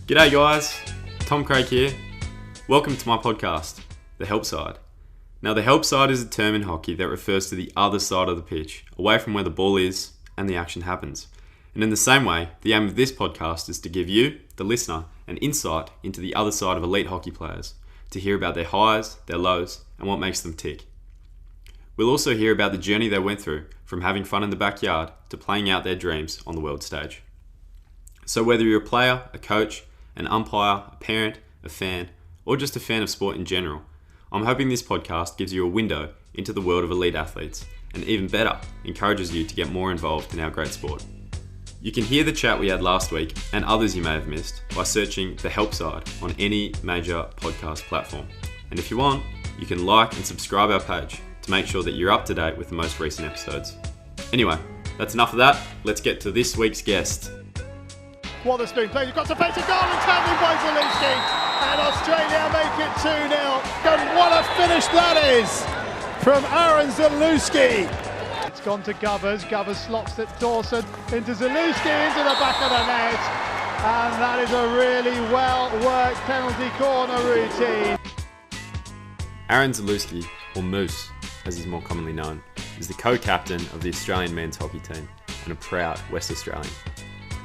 G'day guys, Tom Craig here. Welcome to my podcast, The Help Side. Now the help side is a term in hockey that refers to the other side of the pitch, away from where the ball is and the action happens. And in the same way, the aim of this podcast is to give you, the listener, an insight into the other side of elite hockey players, to hear about their highs, their lows, and what makes them tick. We'll also hear about the journey they went through, from having fun in the backyard to playing out their dreams on the world stage. So whether you're a player, a coach, an umpire, a parent, a fan, or just a fan of sport in general, I'm hoping this podcast gives you a window into the world of elite athletes, and even better, encourages you to get more involved in our great sport. You can hear the chat we had last week and others you may have missed by searching The Help Side on any major podcast platform. And if you want, you can like and subscribe our page to make sure that you're up to date with the most recent episodes. Anyway, that's enough of that. Let's get to this week's guest. Wotherspoon plays across the face of goal and tackled by Zalewski, and Australia make it 2-0. And what a finish that is from Aran Zalewski. It's gone to Govers. Govers slots it Dawson into Zalewski into the back of the net, and that is a really well-worked penalty corner routine. Aran Zalewski, or Moose, as he's more commonly known, is the co-captain of the Australian men's hockey team and a proud West Australian.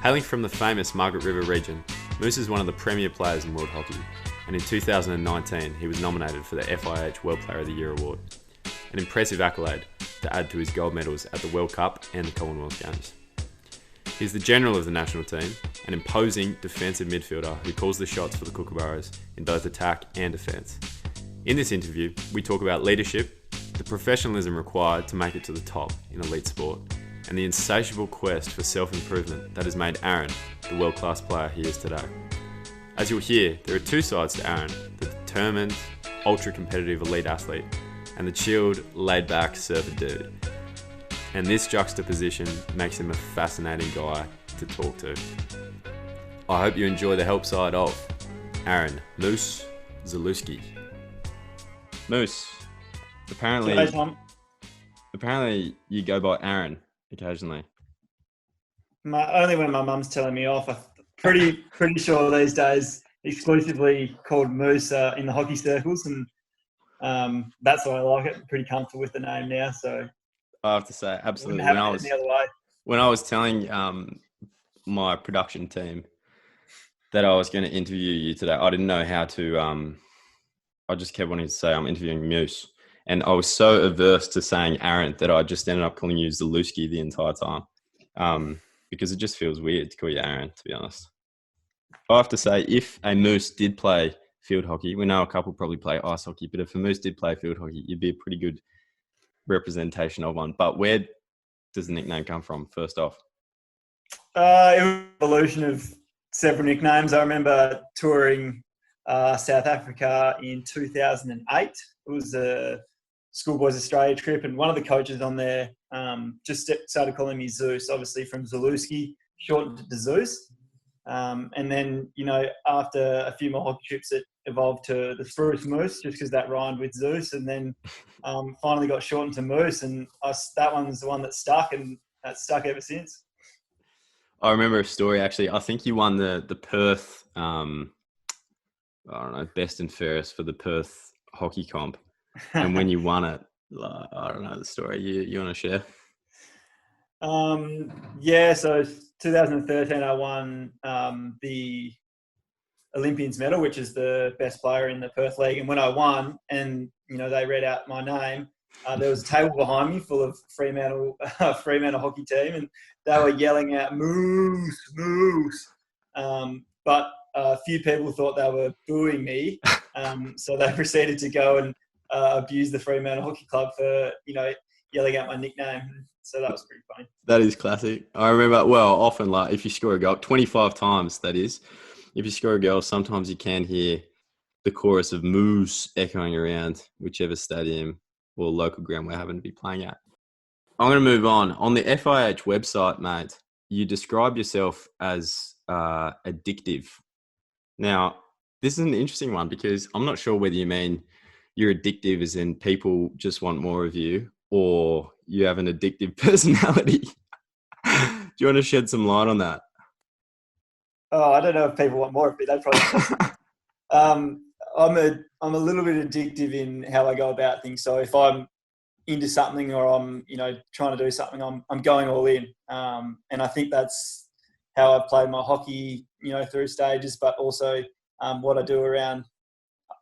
Hailing from the famous Margaret River region, Moose is one of the premier players in world hockey, and in 2019 he was nominated for the FIH World Player of the Year award, an impressive accolade to add to his gold medals at the World Cup and the Commonwealth Games. He's the general of the national team, an imposing defensive midfielder who calls the shots for the Kookaburras in both attack and defence. In this interview, we talk about leadership, the professionalism required to make it to the top in elite sport, and the insatiable quest for self-improvement that has made Aran the world-class player he is today. As you'll hear, there are two sides to Aran: the determined, ultra-competitive elite athlete, and the chilled, laid-back surfer dude. And this juxtaposition makes him a fascinating guy to talk to. I hope you enjoy the help side of Aran Moose Zalewski. Moose, G'day, Tom. apparently you go by Aran occasionally. Only when my mum's telling me off. I'm pretty sure these days exclusively called Moose in the hockey circles, and that's why I like it. I'm pretty comfortable with the name now, so I have to say, absolutely. Wouldn't have it any other way. When I was telling my production team that I was going to interview you today, I didn't know how to. I just kept wanting to say I'm interviewing Moose. And I was so averse to saying Aran that I just ended up calling you Zalewski the entire time, because it just feels weird to call you Aran, to be honest. I have to say, if a Moose did play field hockey, we know a couple probably play ice hockey, but if a Moose did play field hockey, you'd be a pretty good representation of one. But where does the nickname come from, first off? It was an evolution of several nicknames. I remember touring South Africa in 2008. It was a Schoolboys Australia trip, and one of the coaches on there just started calling me Zeus, obviously from Zalewski, shortened to Zeus. And then, after a few more hockey trips, it evolved to the Spruce Moose, just because that rhymed with Zeus, and then finally got shortened to Moose, and that one's the one that stuck, and that's stuck ever since. I remember a story, actually. I think you won the Perth, best and fairest for the Perth hockey comp. And when you won it, I don't know the story. You want to share? So 2013, I won the Olympians medal, which is the best player in the Perth League. And when I won, and they read out my name, there was a table behind me full of Fremantle hockey team, and they were yelling out "Moose, Moose." But a few people thought they were booing me, so they proceeded to go and abuse the Fremantle Hockey Club for, yelling out my nickname. So that was pretty funny. That is classic. I remember, often, like, if you score a goal, 25 times, that is, if you score a goal, sometimes you can hear the chorus of Moose echoing around whichever stadium or local ground we're having to be playing at. I'm going to move on. On the FIH website, mate, you describe yourself as addictive. Now, this is an interesting one because I'm not sure whether you mean you're addictive as in people just want more of you, or you have an addictive personality. Do you want to shed some light on that? Oh, I don't know if people want more of me. They probably. I'm a little bit addictive in how I go about things. So if I'm into something or I'm trying to do something, I'm going all in. And I think that's how I've played my hockey through stages, but also what I do around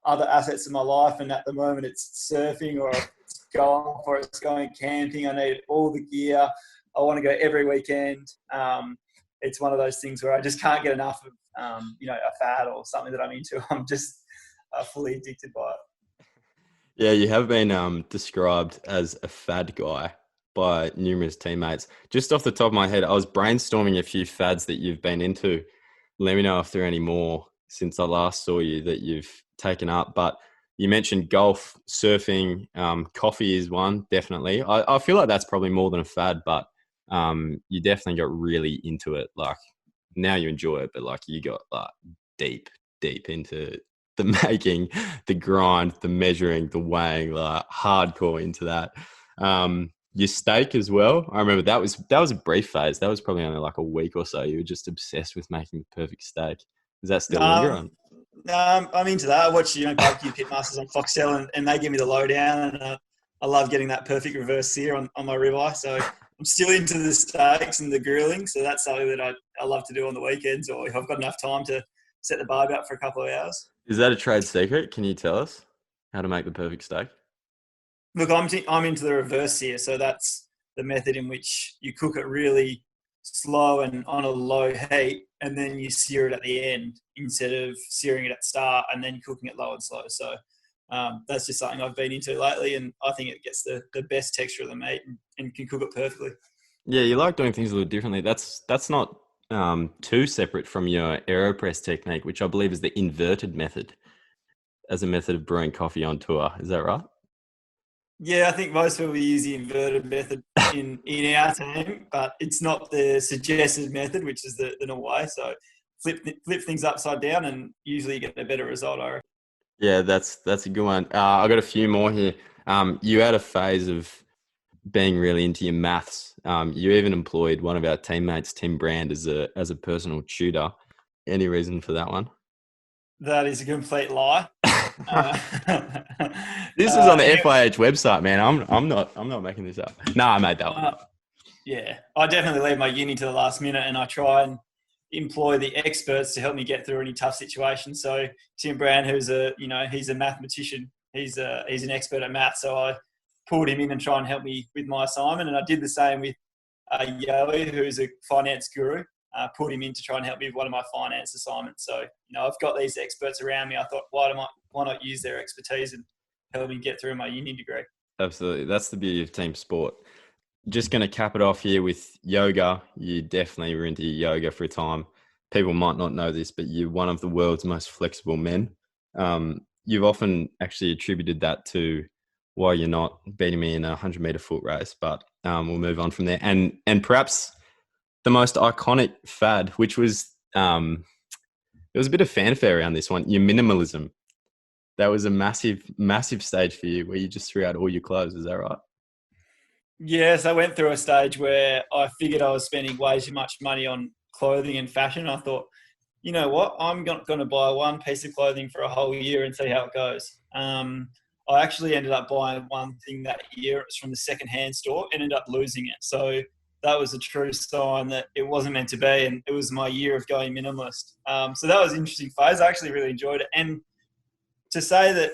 other assets in my life. And at the moment it's surfing or it's golf or it's going camping. I need all the gear. I want to go every weekend. It's one of those things where I just can't get enough of a fad or something that I'm into. I'm just fully addicted by it. Yeah, you have been described as a fad guy by numerous teammates. Just off the top of my head, I was brainstorming a few fads that you've been into. Let me know if there are any more since I last saw you that you've taken up. But you mentioned golf, surfing, coffee is one, definitely. I feel like that's probably more than a fad, but you definitely got really into it. Like, now you enjoy it, but like you got like deep into the making, the grind, the measuring, the weighing, like hardcore into that. Your steak as well. I remember that was a brief phase. That was probably only like a week or so. You were just obsessed with making the perfect steak. Does that still linger on? I'm into that. I watch barbecue pitmasters on Foxtel, and they give me the lowdown. And I love getting that perfect reverse sear on my ribeye. So I'm still into the steaks and the grilling. So that's something that I love to do on the weekends, or if I've got enough time to set the barb up for a couple of hours. Is that a trade secret? Can you tell us how to make the perfect steak? Look, I'm into the reverse sear. So that's the method in which you cook it really slow and on a low heat, and then you sear it at the end instead of searing it at the start and then cooking it low and slow. So that's just something I've been into lately, and I think it gets the best texture of the meat and can cook it perfectly. Yeah, you like doing things a little differently. That's not too separate from your AeroPress technique, which I believe is the inverted method as a method of brewing coffee on tour. Is that right? Yeah, I think most people use the inverted method in our team, but it's not the suggested method, which is the normal way. So flip things upside down, and usually you get a better result, I reckon. Yeah, that's a good one. I got a few more here. You had a phase of being really into your maths. You even employed one of our teammates, Tim Brand, as a personal tutor. Any reason for that one? That is a complete lie. This is on the FIH website, man. I'm not making this up. No, I made that one up. Yeah, I definitely leave my uni to the last minute, and I try and employ the experts to help me get through any tough situations. So Tim Brand, who's he's a mathematician. He's an expert at math. So I pulled him in and try and help me with my assignment. And I did the same with Yowie, who's a finance guru. Put him in to try and help me with one of my finance assignments. So, I've got these experts around me. I thought, why not use their expertise and help me get through my uni degree? Absolutely. That's the beauty of team sport. Just going to cap it off here with yoga. You definitely were into yoga for a time. People might not know this, but you're one of the world's most flexible men. You've often actually attributed that to why you're not beating me in a 100-meter foot race, but we'll move on from there. And perhaps the most iconic fad, which was, there was a bit of fanfare around this one, your minimalism. That was a massive, massive stage for you where you just threw out all your clothes. Is that right? Yes, I went through a stage where I figured I was spending way too much money on clothing and fashion. I thought, you know what, I'm going to buy one piece of clothing for a whole year and see how it goes. I actually ended up buying one thing that year. It was from the second-hand store, ended up losing it. So that was a true sign that it wasn't meant to be, and it was my year of going minimalist. So that was an interesting phase. I actually really enjoyed it. And to say that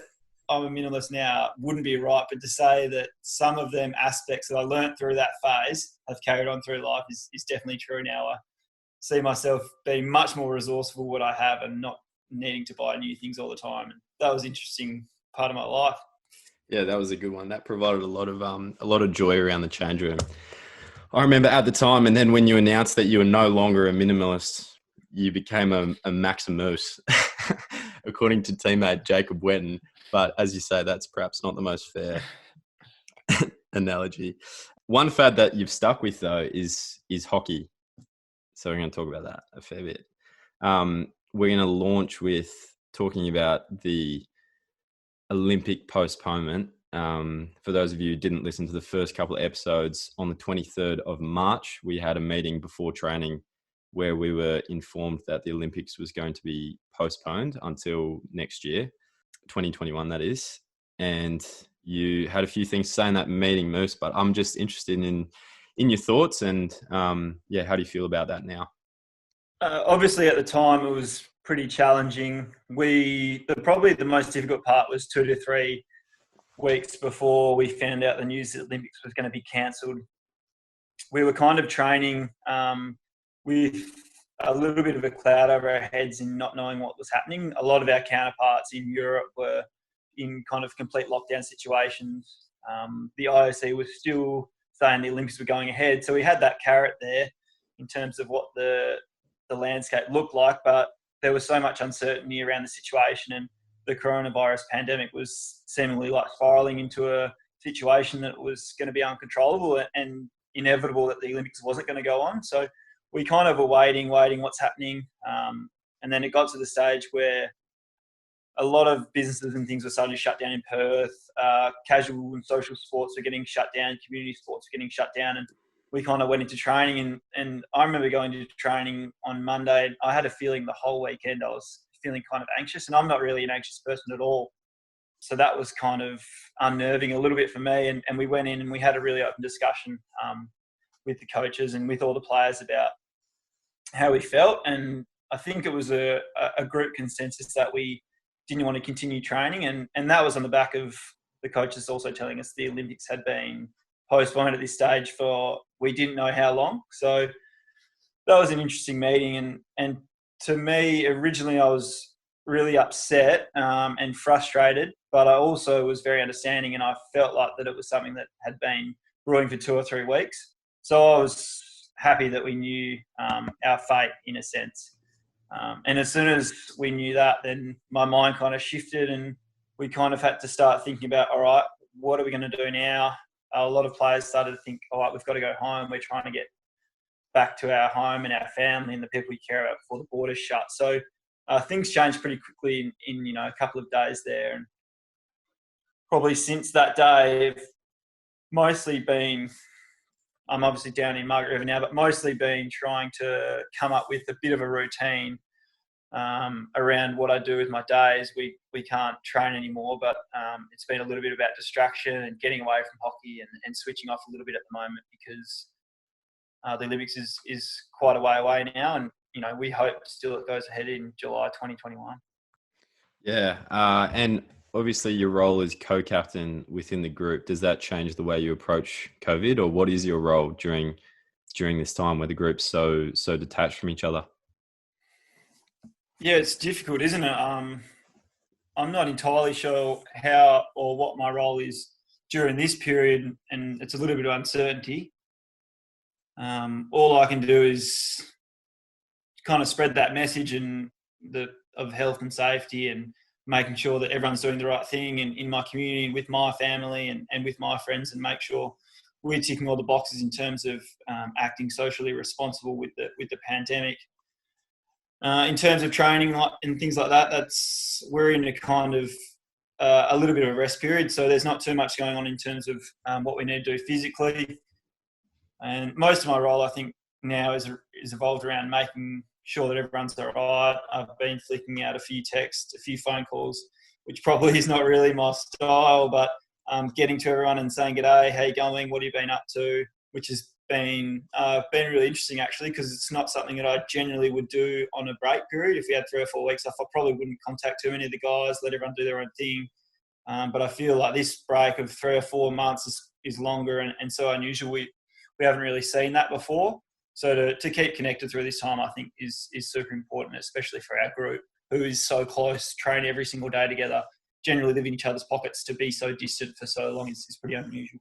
I'm a minimalist now wouldn't be right, but to say that some of them aspects that I learned through that phase have carried on through life is definitely true now. I see myself being much more resourceful with what I have and not needing to buy new things all the time. And that was an interesting part of my life. Yeah, that was a good one. That provided a lot of joy around the change room. I remember at the time, and then when you announced that you were no longer a minimalist, you became a Maximus, according to teammate Jacob Wetton. But as you say, that's perhaps not the most fair analogy. One fad that you've stuck with, though, is hockey. So we're going to talk about that a fair bit. We're going to launch with talking about the Olympic postponement. For those of you who didn't listen to the first couple of episodes, on the 23rd of March, we had a meeting before training where we were informed that the Olympics was going to be postponed until next year, 2021, that is. And you had a few things to say in that meeting, Moose, but I'm just interested in your thoughts and, how do you feel about that now? Obviously, at the time, it was pretty challenging. Probably the most difficult part was 2 to 3 weeks before we found out the news that the Olympics was going to be cancelled. We were kind of training with a little bit of a cloud over our heads in not knowing what was happening. A lot of our counterparts in Europe were in kind of complete lockdown situations. The IOC was still saying the Olympics were going ahead. So we had that carrot there in terms of what the landscape looked like, but there was so much uncertainty around the situation, and the coronavirus pandemic was seemingly like spiraling into a situation that was going to be uncontrollable and inevitable that the Olympics wasn't going to go on. So we kind of were waiting what's happening. And then it got to the stage where a lot of businesses and things were starting to shut down in Perth. Casual and social sports were getting shut down. Community sports were getting shut down. And we kind of went into training. And I remember going to training on Monday. I had a feeling the whole weekend I was feeling kind of anxious. And I'm not really an anxious person at all. So that was kind of unnerving a little bit for me. And we went in and we had a really open discussion with the coaches and with all the players about how we felt. And I think it was a group consensus that we didn't want to continue training. And that was on the back of the coaches also telling us the Olympics had been postponed at this stage for we didn't know how long. So that was an interesting meeting. And to me, originally I was really upset and frustrated, but I also was very understanding, and I felt like that it was something that had been brewing for 2 or 3 weeks. So I was happy that we knew our fate in a sense. And as soon as we knew that, then my mind kind of shifted and we kind of had to start thinking about, all right, what are we going to do now? A lot of players started to think, all right, we've got to go home. We're trying to get back to our home and our family and the people we care about before the borders shut. So things changed pretty quickly in a couple of days there. And probably since that day, mostly been, I'm obviously down in Margaret River now, but mostly been trying to come up with a bit of a routine around what I do with my days. We can't train anymore, but it's been a little bit about distraction and getting away from hockey and switching off a little bit at the moment because the Olympics is quite a way away now, and we hope still it goes ahead in July 2021. Yeah, and obviously your role as co-captain within the group, does that change the way you approach COVID, or what is your role during this time where the group's so detached from each other? Yeah, it's difficult, isn't it? I'm not entirely sure how or what my role is during this period, and it's a little bit of uncertainty. All I can do is kind of spread that message of health and safety and making sure that everyone's doing the right thing in my community and with my family and with my friends, and make sure we're ticking all the boxes in terms of acting socially responsible with the pandemic. In terms of training and things like that, we're in a kind of a little bit of a rest period, so there's not too much going on in terms of what we need to do physically. And most of my role, I think, now is evolved around making sure that everyone's all right. I've been flicking out a few texts, a few phone calls, which probably is not really my style, but getting to everyone and saying, "G'day, how you going? What have you been up to?" Which has been really interesting, actually, because it's not something that I generally would do on a break period. If we had 3 or 4 weeks off, I probably wouldn't contact too many of the guys, let everyone do their own thing. But I feel like this break of 3 or 4 months is longer and so unusual. We haven't really seen that before. So to keep connected through this time, I think is super important, especially for our group, who is so close, train every single day together, generally live in each other's pockets. To be so distant for so long is pretty unusual.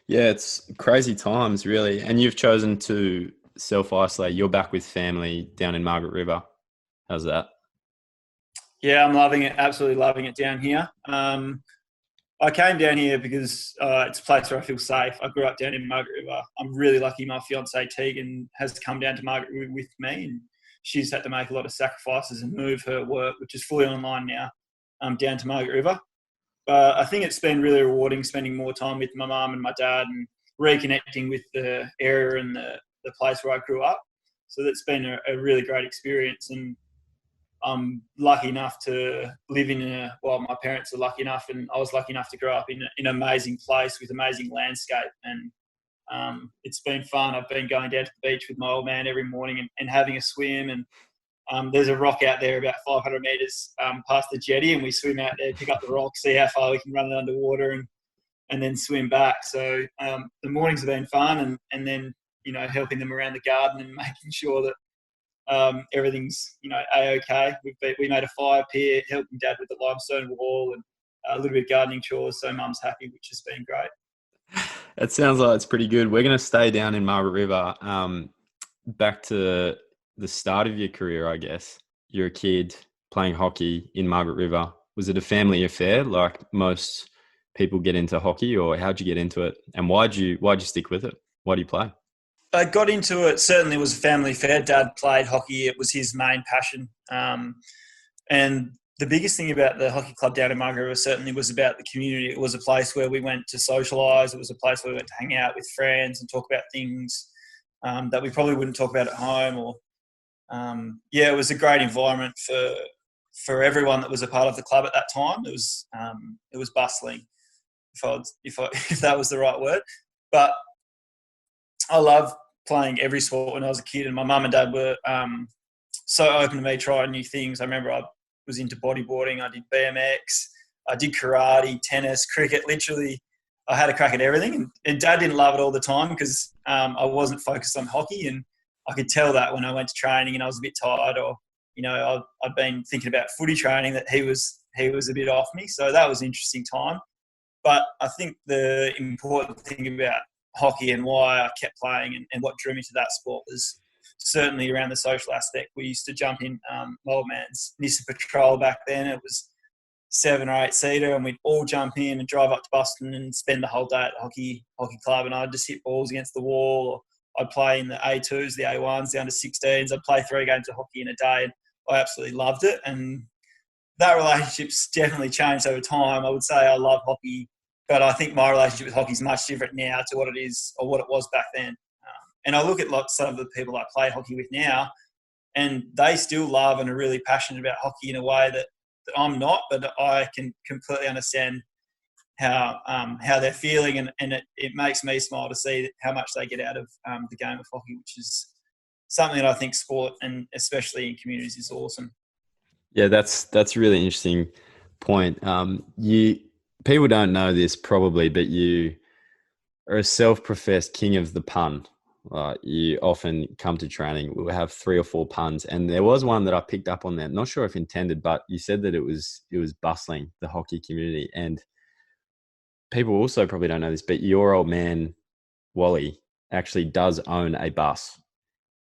Yeah, it's crazy times, really. And you've chosen to self-isolate. You're back with family down in Margaret River. How's that? Yeah, I'm loving it. Absolutely loving it down here. I came down here because it's a place where I feel safe. I grew up down in Margaret River. I'm really lucky my fiancée Tegan has come down to Margaret River with me, and she's had to make a lot of sacrifices and move her work, which is fully online now, down to Margaret River. But I think it's been really rewarding spending more time with my mum and my dad and reconnecting with the area and the place where I grew up. So that's been a really great experience. And I'm lucky enough to live my parents are lucky enough, and I was lucky enough to grow up in an amazing place with amazing landscape. And it's been fun. I've been going down to the beach with my old man every morning and having a swim. And there's a rock out there about 500 metres past the jetty, and we swim out there, pick up the rock, see how far we can run it underwater, and then swim back. So the mornings have been fun, and then, helping them around the garden and making sure that everything's, A-okay. We made a fire pit, helping Dad with the limestone wall, and a little bit of gardening chores. So Mum's happy, which has been great. It sounds like it's pretty good. We're going to stay down in Margaret River. Back to the start of your career, I guess. You're a kid playing hockey in Margaret River. Was it a family affair like most people get into hockey, or how'd you get into it? And why'd you stick with it? Why do you play? I got into it, certainly was a family affair. Dad played hockey. It was his main passion. And the biggest thing about the hockey club down in Margaret River certainly was about the community. It was a place where we went to socialise. It was a place where we went to hang out with friends and talk about things that we probably wouldn't talk about at home. Or it was a great environment for everyone that was a part of the club at that time. It was bustling, if that was the right word. But I loved playing every sport when I was a kid, and my mum and dad were so open to me trying new things. I remember I was into bodyboarding. I did BMX. I did karate, tennis, cricket. Literally, I had a crack at everything. And Dad didn't love it all the time because I wasn't focused on hockey, and I could tell that when I went to training and I was a bit tired, or I'd been thinking about footy training, that he was a bit off me. So that was an interesting time. But I think the important thing about hockey and why I kept playing and what drew me to that sport was certainly around the social aspect. We used to jump in my old man's Nissan Patrol back then. It was 7 or 8 seater, and we'd all jump in and drive up to Boston and spend the whole day at the hockey club. And I'd just hit balls against the wall, or I'd play in the A2s, the A1s, the under 16s. I'd play 3 games of hockey in a day, and I absolutely loved it. And that relationship's definitely changed over time. I would say I love hockey, but I think my relationship with hockey is much different now to what it is or what it was back then. And I look at some of the people I play hockey with now, and they still love and are really passionate about hockey in a way that I'm not, but I can completely understand how they're feeling, and it makes me smile to see how much they get out of the game of hockey, which is something that I think sport, and especially in communities, is awesome. Yeah, that's a really interesting point. People don't know this probably, but you are a self-professed king of the pun. You often come to training, we'll have 3 or 4 puns, and there was one that I picked up on there. Not sure if intended, but you said that it was bustling the hockey community. And people also probably don't know this, but your old man Wally actually does own a bus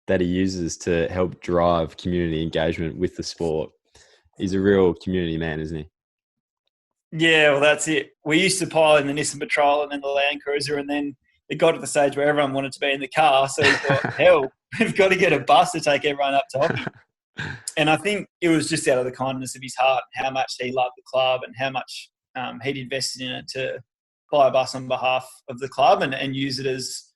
that he uses to help drive community engagement with the sport. He's a real community man, isn't he? Yeah, well, that's it. We used to pile in the Nissan Patrol and then the Land Cruiser, and then it got to the stage where everyone wanted to be in the car. So we thought, hell, we've got to get a bus to take everyone up to hockey. And I think it was just out of the kindness of his heart, how much he loved the club and how much he'd invested in it to buy a bus on behalf of the club and use it as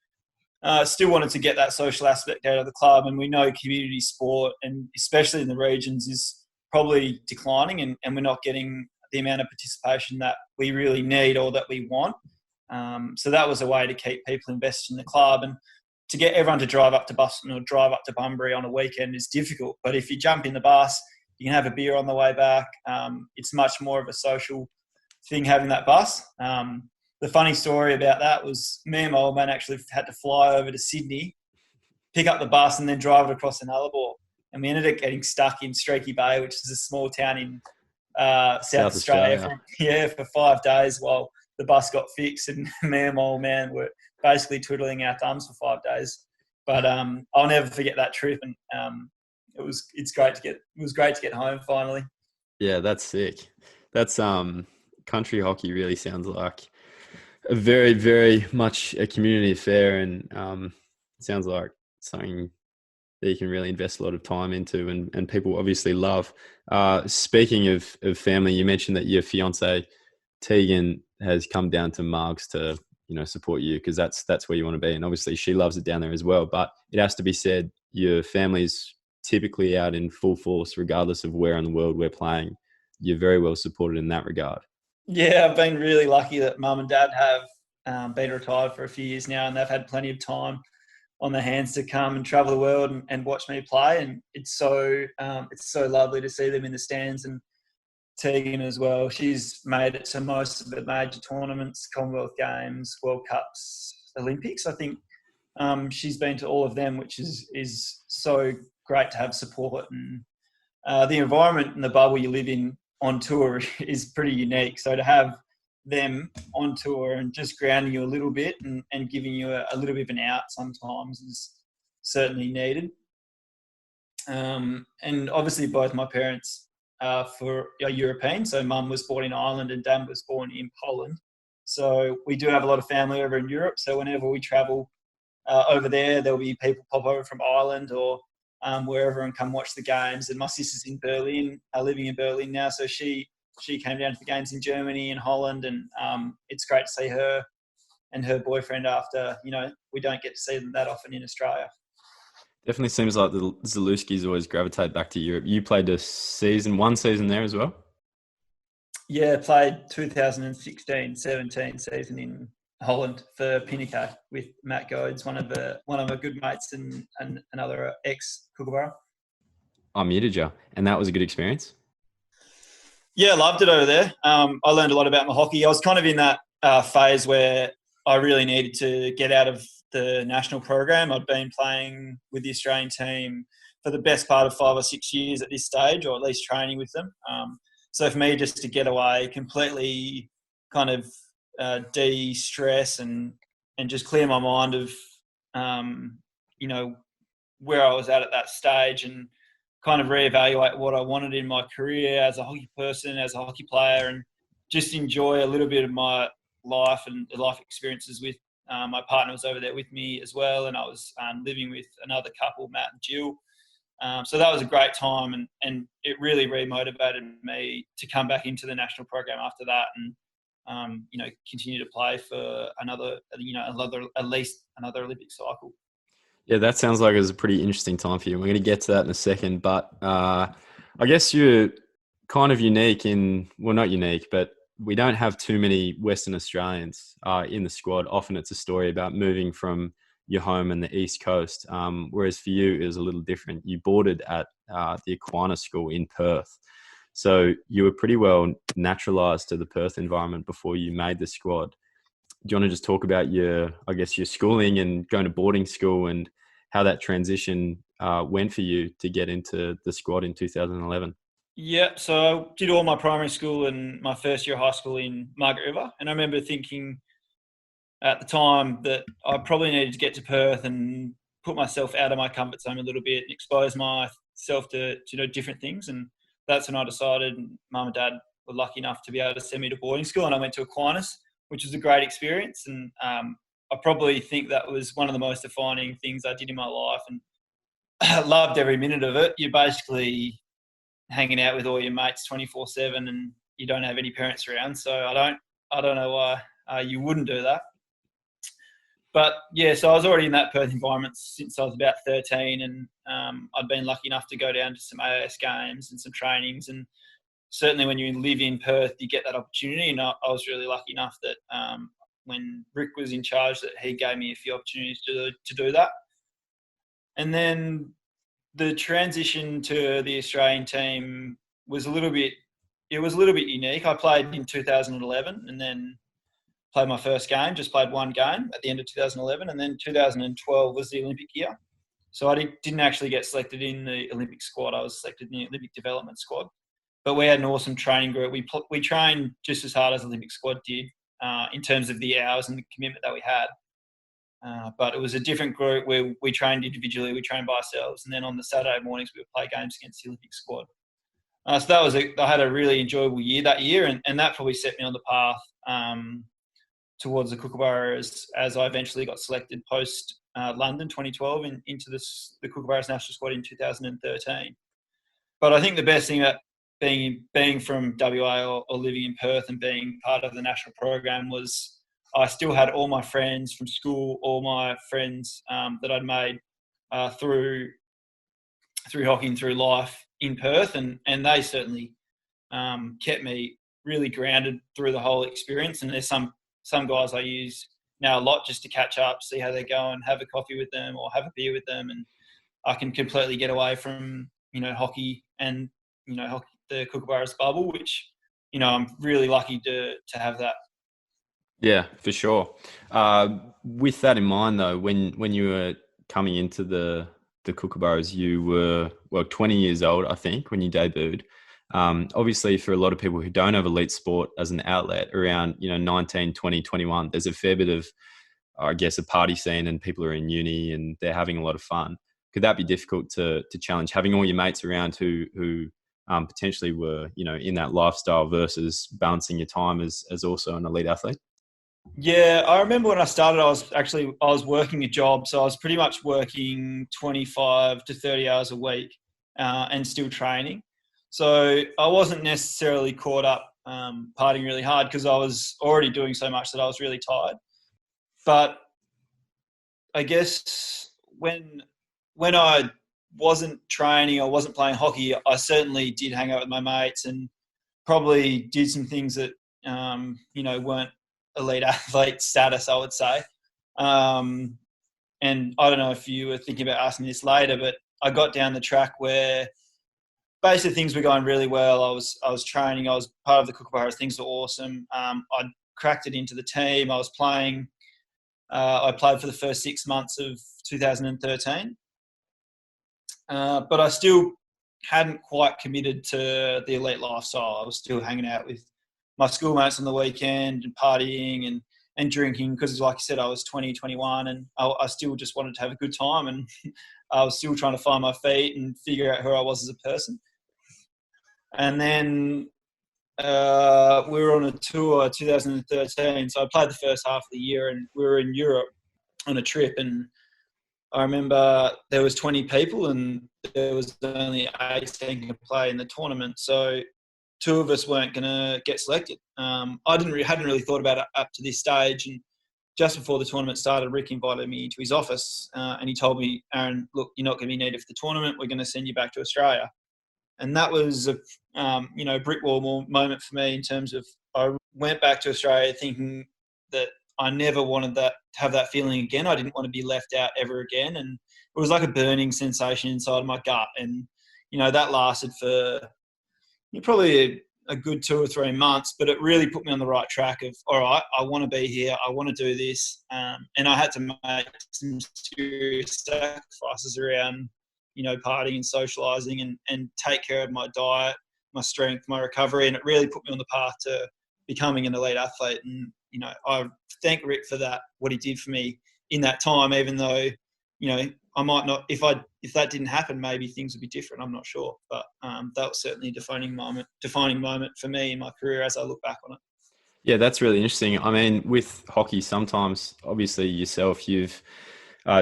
still wanted to get that social aspect out of the club. And we know community sport, and especially in the regions, is probably declining, and we're not getting the amount of participation that we really need or that we want. So that was a way to keep people invested in the club. And to get everyone to drive up to Boston or drive up to Bunbury on a weekend is difficult. But if you jump in the bus, you can have a beer on the way back. It's much more of a social thing having that bus. The funny story about that was me and my old man actually had to fly over to Sydney, pick up the bus, and then drive it across the Nullarbor. And we ended up getting stuck in Streaky Bay, which is a small town in South Australia. For 5 days while the bus got fixed, and me and my old man were basically twiddling our thumbs for 5 days. But I'll never forget that trip, and it was great to get home finally. Yeah, that's sick. That's country hockey really sounds like a very, very much a community affair, and sounds like something that you can really invest a lot of time into, and people obviously love. Speaking of family, you mentioned that your fiance Tegan has come down to Margs to support you, because that's where you want to be. And obviously she loves it down there as well. But it has to be said, your family's typically out in full force, regardless of where in the world we're playing. You're very well supported in that regard. Yeah, I've been really lucky that mum and dad have been retired for a few years now, and they've had plenty of time on their hands to come and travel the world and watch me play. And it's so lovely to see them in the stands. And Tegan as well, she's made it to most of the major tournaments, Commonwealth Games, World Cups, Olympics. I think she's been to all of them, which is so great to have support. And the environment and the bubble you live in on tour is pretty unique. So to have them on tour and just grounding you a little bit and giving you a little bit of an out sometimes is certainly needed. And obviously both my parents are European. So mum was born in Ireland and dad was born in Poland. So we do have a lot of family over in Europe. So whenever we travel over there, there'll be people pop over from Ireland or wherever and come watch the games. And my sister's in Berlin, living in Berlin now. So she came down to the games in Germany and Holland. And it's great to see her and her boyfriend after, we don't get to see them that often in Australia. Definitely seems like the Zalewskis always gravitate back to Europe. You played one season there as well? Yeah, played 2016-17 season in Holland for Pinnacle with Matt Goads, one of my good mates and another ex-Kookaburra. I muted you. And that was a good experience? Yeah, loved it over there. I learned a lot about my hockey. I was kind of in that phase where I really needed to get out of the national program. I'd been playing with the Australian team for the best part of 5 or 6 years at this stage, or at least training with them. So for me, just to get away, completely kind of de-stress and just clear my mind of, where I was at that stage, and kind of reevaluate what I wanted in my career as a hockey person, as a hockey player, and just enjoy a little bit of my life and the life experiences with my partner was over there with me as well, and I was living with another couple, Matt and Jill. So that was a great time, and it really remotivated me to come back into the national program after that, and continue to play for at least another Olympic cycle. Yeah, that sounds like it was a pretty interesting time for you. We're going to get to that in a second, but I guess you're kind of unique not unique, but we don't have too many Western Australians in the squad. Often it's a story about moving from your home and the East Coast, whereas for you, it was a little different. You boarded at the Aquinas School in Perth. So you were pretty well naturalised to the Perth environment before you made the squad. Do you want to just talk about your schooling and going to boarding school and how that transition went for you to get into the squad in 2011? Yeah, so I did all my primary school and my first year of high school in Margaret River. And I remember thinking at the time that I probably needed to get to Perth and put myself out of my comfort zone a little bit and expose myself to different things. And that's when I decided, Mum and Dad were lucky enough to be able to send me to boarding school, and I went to Aquinas, which was a great experience. And I probably think that was one of the most defining things I did in my life, and I loved every minute of it. You're basically hanging out with all your mates 24/7, and you don't have any parents around. So I don't know why you wouldn't do that. But yeah, so I was already in that Perth environment since I was about 13, and I'd been lucky enough to go down to some AIS games and some trainings. And certainly when you live in Perth, you get that opportunity. And I was really lucky enough that when Rick was in charge, that he gave me a few opportunities to do that. And then the transition to the Australian team was a little bit unique. I played in 2011 and then played my first game, just played one game at the end of 2011. And then 2012 was the Olympic year. So I didn't actually get selected in the Olympic squad. I was selected in the Olympic development squad. But we had an awesome training group. We trained just as hard as the Olympic squad did in terms of the hours and the commitment that we had. But it was a different group where we trained individually, we trained by ourselves, and then on the Saturday mornings we would play games against the Olympic squad. So I had a really enjoyable year that year, and that probably set me on the path towards the Kookaburras as I eventually got selected post London 2012 into the Kookaburras national squad in 2013. But I think the best thing about being from WA or living in Perth and being part of the national program was I still had all my friends from school, all my friends that I'd made through hockey and through life in Perth, and they certainly kept me really grounded through the whole experience. And there's some guys I use now a lot just to catch up, see how they're going, have a coffee with them or have a beer with them, and I can completely get away from hockey and hockey, the Kookaburras bubble, which I'm really lucky to have that. Yeah, for sure. With that in mind, though, when you were coming into the Kookaburras, you were 20 years old, I think, when you debuted. Obviously, for a lot of people who don't have elite sport as an outlet, around 19, 20, 21, there's a fair bit of, I guess, a party scene, and people are in uni and they're having a lot of fun. Could that be difficult to challenge, having all your mates around who potentially were in that lifestyle versus balancing your time as also an elite athlete? Yeah, I remember when I started, I was working a job, so I was pretty much working 25 to 30 hours a week and still training. So I wasn't necessarily caught up partying really hard because I was already doing so much that I was really tired. But I guess when I wasn't training or wasn't playing hockey, I certainly did hang out with my mates and probably did some things that weren't elite athlete status, I would say. And I don't know if you were thinking about asking this later, but I got down the track where basically things were going really well. I was training. I was part of the Kookaburras. Things were awesome. I cracked it into the team. I was playing. I played for the first 6 months of 2013. But I still hadn't quite committed to the elite lifestyle. I was still hanging out with my schoolmates on the weekend and partying and drinking because, like I said, I was 20, 21, and I still just wanted to have a good time, and I was still trying to find my feet and figure out who I was as a person. And then we were on a tour 2013, so I played the first half of the year, and we were in Europe on a trip, and I remember there was 20 people and there was only 18 to play in the tournament. So 2 of us weren't going to get selected. I hadn't really thought about it up to this stage. And just before the tournament started, Rick invited me into his office and he told me, Aaron, look, you're not going to be needed for the tournament. We're going to send you back to Australia. And that was a brick wall moment for me in terms of I went back to Australia thinking that I never wanted to have that feeling again. I didn't want to be left out ever again. And it was like a burning sensation inside my gut. And, that lasted for probably a good 2 or 3 months, but it really put me on the right track of, all right, I want to be here. I want to do this. And I had to make some serious sacrifices around, partying and socialising and take care of my diet, my strength, my recovery. And it really put me on the path to becoming an elite athlete. And, I thank Rick for that, what he did for me in that time, even though, I might not, if that didn't happen, maybe things would be different. I'm not sure. But that was certainly a defining moment for me in my career as I look back on it. Yeah, that's really interesting. I mean, with hockey, sometimes, obviously yourself, you've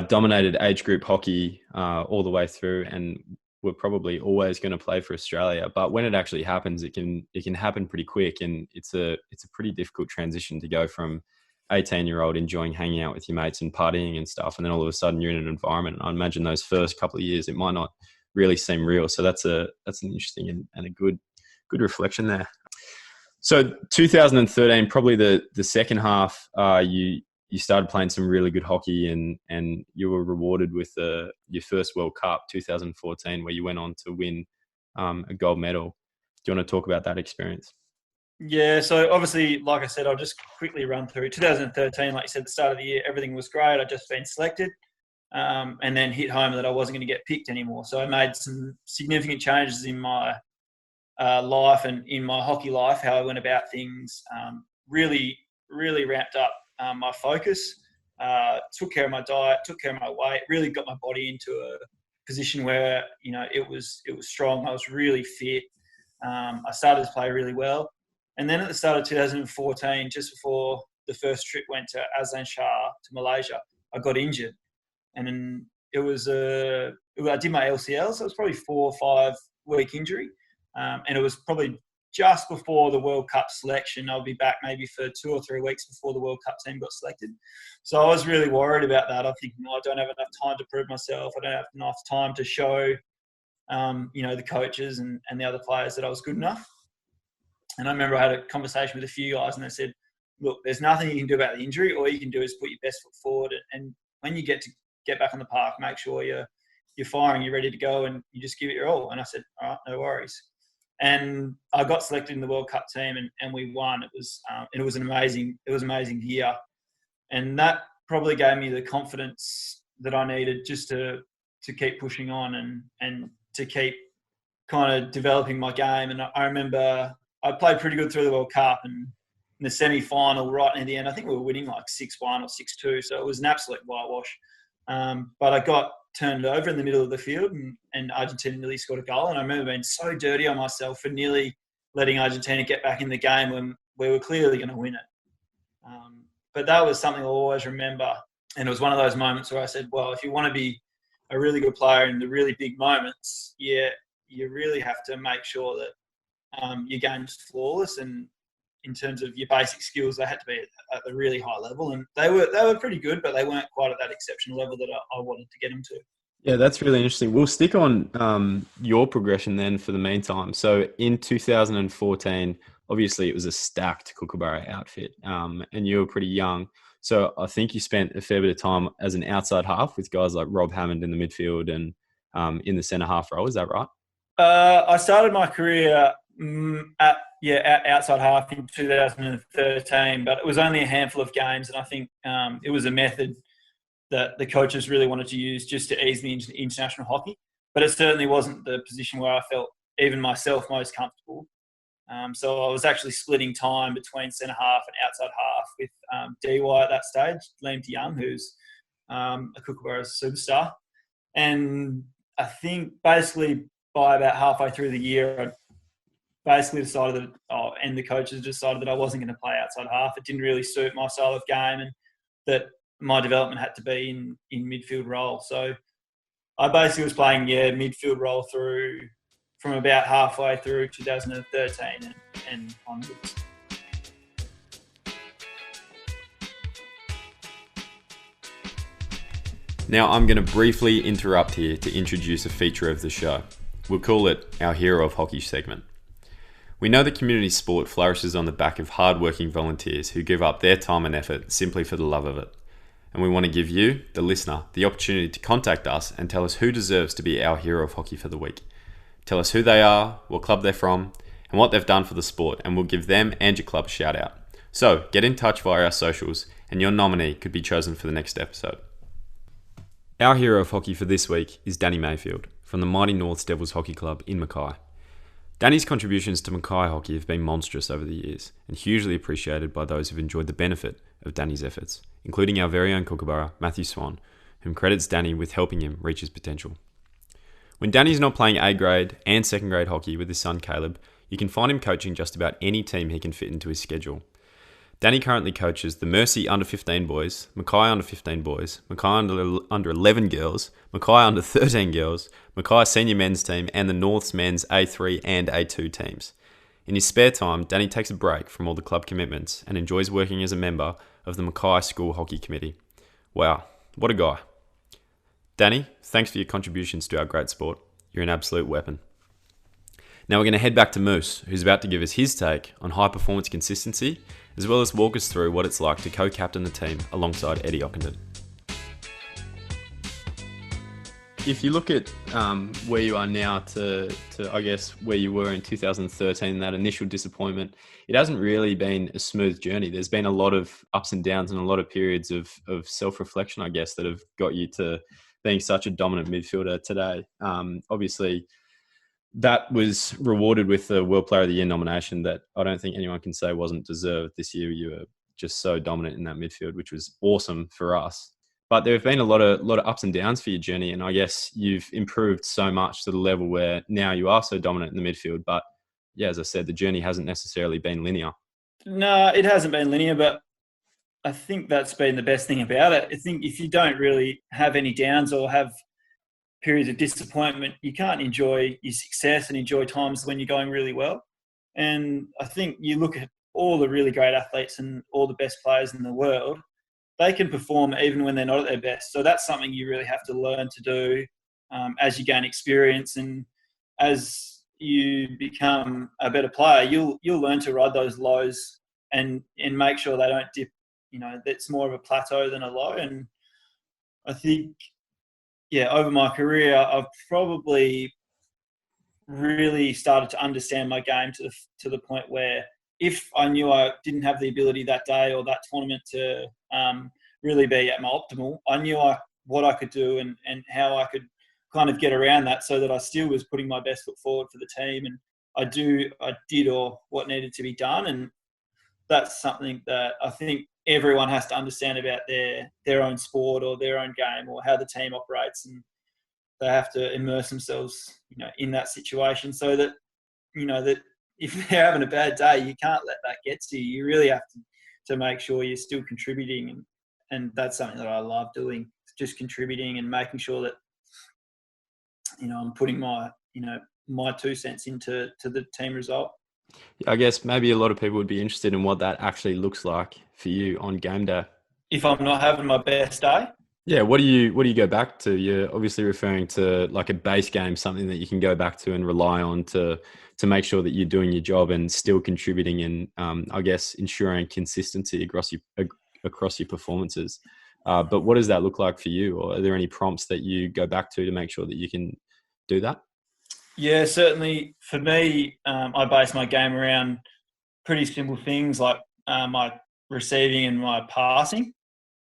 dominated age group hockey all the way through, and we're probably always going to play for Australia. But when it actually happens, it can happen pretty quick, and it's a pretty difficult transition to go from 18-year-old enjoying hanging out with your mates and partying and stuff, and then all of a sudden you're in an environment. I imagine those first couple of years it might not really seem real. So that's an interesting and a good reflection there. So 2013, probably the second half, you started playing some really good hockey, and you were rewarded with your first World Cup, 2014, where you went on to win a gold medal. Do you want to talk about that experience? Yeah, so obviously, like I said, I'll just quickly run through 2013. Like you said, the start of the year, everything was great. I'd just been selected and then hit home that I wasn't going to get picked anymore. So I made some significant changes in my life and in my hockey life, how I went about things, really, really ramped up my focus, took care of my diet, took care of my weight, really got my body into a position where, it was strong. I was really fit. I started to play really well. And then at the start of 2014, just before the first trip went to Azlan Shah to Malaysia, I got injured. And then I did my LCL, so it was probably 4 or 5 week injury. And it was probably just before the World Cup selection. I'll be back maybe for 2 or 3 weeks before the World Cup team got selected. So I was really worried about that. I think, I don't have enough time to prove myself. I don't have enough time to show, the coaches and the other players that I was good enough. And I remember I had a conversation with a few guys and they said, look, there's nothing you can do about the injury. All you can do is put your best foot forward. And when you get back on the park, make sure you're firing, you're ready to go, and you just give it your all. And I said, all right, no worries. And I got selected in the World Cup team, and we won. It was an amazing year, and that probably gave me the confidence that I needed just to keep pushing on and to keep kind of developing my game. And I remember I played pretty good through the World Cup, and in the semi-final, right near the end, I think we were winning like 6-1 or 6-2, so it was an absolute whitewash. But I got turned over in the middle of the field, and Argentina nearly scored a goal. And I remember being so dirty on myself for nearly letting Argentina get back in the game when we were clearly going to win it. But that was something I'll always remember. And it was one of those moments where I said, well, if you want to be a really good player in the really big moments, you really have to make sure that your game's flawless. And in terms of your basic skills, they had to be at a really high level. And they were pretty good, but they weren't quite at that exceptional level that I wanted to get them to. Yeah, that's really interesting. We'll stick on your progression then for the meantime. So in 2014, obviously it was a stacked Kookaburra outfit, and you were pretty young. So I think you spent a fair bit of time as an outside half with guys like Rob Hammond in the midfield and in the centre half role. Is that right? I started my career at outside half in 2013, but it was only a handful of games, and I think it was a method that the coaches really wanted to use just to ease me into international hockey. But it certainly wasn't the position where I felt even myself most comfortable. So I was actually splitting time between centre half and outside half with DY at that stage, Liam DeYoung, who's a Kookaburras superstar. And I think basically by about halfway through the year, I basically decided and the coaches decided that I wasn't going to play outside half. It didn't really suit my style of game, and that my development had to be in midfield role. So I basically was playing midfield role from about halfway through 2013 and onwards. Now I'm going to briefly interrupt here to introduce a feature of the show. We'll call it our Hero of Hockey segment. We know that community sport flourishes on the back of hard-working volunteers who give up their time and effort simply for the love of it. And we want to give you, the listener, the opportunity to contact us and tell us who deserves to be our hero of hockey for the week. Tell us who they are, what club they're from, and what they've done for the sport, and we'll give them and your club a shout out. So get in touch via our socials, and your nominee could be chosen for the next episode. Our hero of hockey for this week is Danny Mayfield from the mighty Norths Devils Hockey Club in Mackay. Danny's contributions to Mackay hockey have been monstrous over the years and hugely appreciated by those who've enjoyed the benefit of Danny's efforts, including our very own Kookaburra, Matthew Swan, whom credits Danny with helping him reach his potential. When Danny's not playing A-grade and second-grade hockey with his son Caleb, you can find him coaching just about any team he can fit into his schedule. Danny currently coaches the Mercy under-15 boys, Mackay under-15 boys, Mackay under-11 girls, Mackay under-13 girls, Mackay senior men's team, and the North's men's A3 and A2 teams. In his spare time, Danny takes a break from all the club commitments and enjoys working as a member of the Mackay School Hockey Committee. Wow, what a guy. Danny, thanks for your contributions to our great sport. You're an absolute weapon. Now we're going to head back to Moose, who's about to give us his take on high performance consistency, as well as walk us through what it's like to co-captain the team alongside Eddie Ockenden. If you look at where you are now to I guess where you were in 2013, that initial disappointment, it hasn't really been a smooth journey. There's been a lot of ups and downs and a lot of periods of self-reflection, I guess, that have got you to being such a dominant midfielder today. Obviously, that was rewarded with the World Player of the Year nomination that I don't think anyone can say wasn't deserved this year. You were just so dominant in that midfield, which was awesome for us. But there have been a lot of ups and downs for your journey, and I guess you've improved so much to the level where now you are so dominant in the midfield. But yeah, as I said, the journey hasn't necessarily been linear. No, it hasn't been linear, but I think that's been the best thing about it. I think if you don't really have any downs or have periods of disappointment, you can't enjoy your success and enjoy times when you're going really well. And I think you look at all the really great athletes and all the best players in the world, they can perform even when they're not at their best. So that's something you really have to learn to do as you gain experience, and as you become a better player, you'll learn to ride those lows and make sure they don't dip. That's more of a plateau than a low. And I think, over my career, I've probably really started to understand my game to the point where if I knew I didn't have the ability that day or that tournament to really be at my optimal, I knew what I could do and how I could kind of get around that so that I still was putting my best foot forward for the team, and I did all what needed to be done. And that's something that I think everyone has to understand about their own sport or their own game or how the team operates, and they have to immerse themselves, in that situation so that, that if they're having a bad day, you can't let that get to you. You really have to make sure you're still contributing, and that's something that I love doing, just contributing and making sure that, I'm putting my 2 cents into the team result. I guess maybe a lot of people would be interested in what that actually looks like for you on game day. If I'm not having my best day? Yeah, what do you go back to? You're obviously referring to like a base game, something that you can go back to and rely on to make sure that you're doing your job and still contributing and I guess ensuring consistency across your performances. But what does that look like for you? Or are there any prompts that you go back to make sure that you can do that? Yeah, certainly. For me, I base my game around pretty simple things like my receiving and my passing.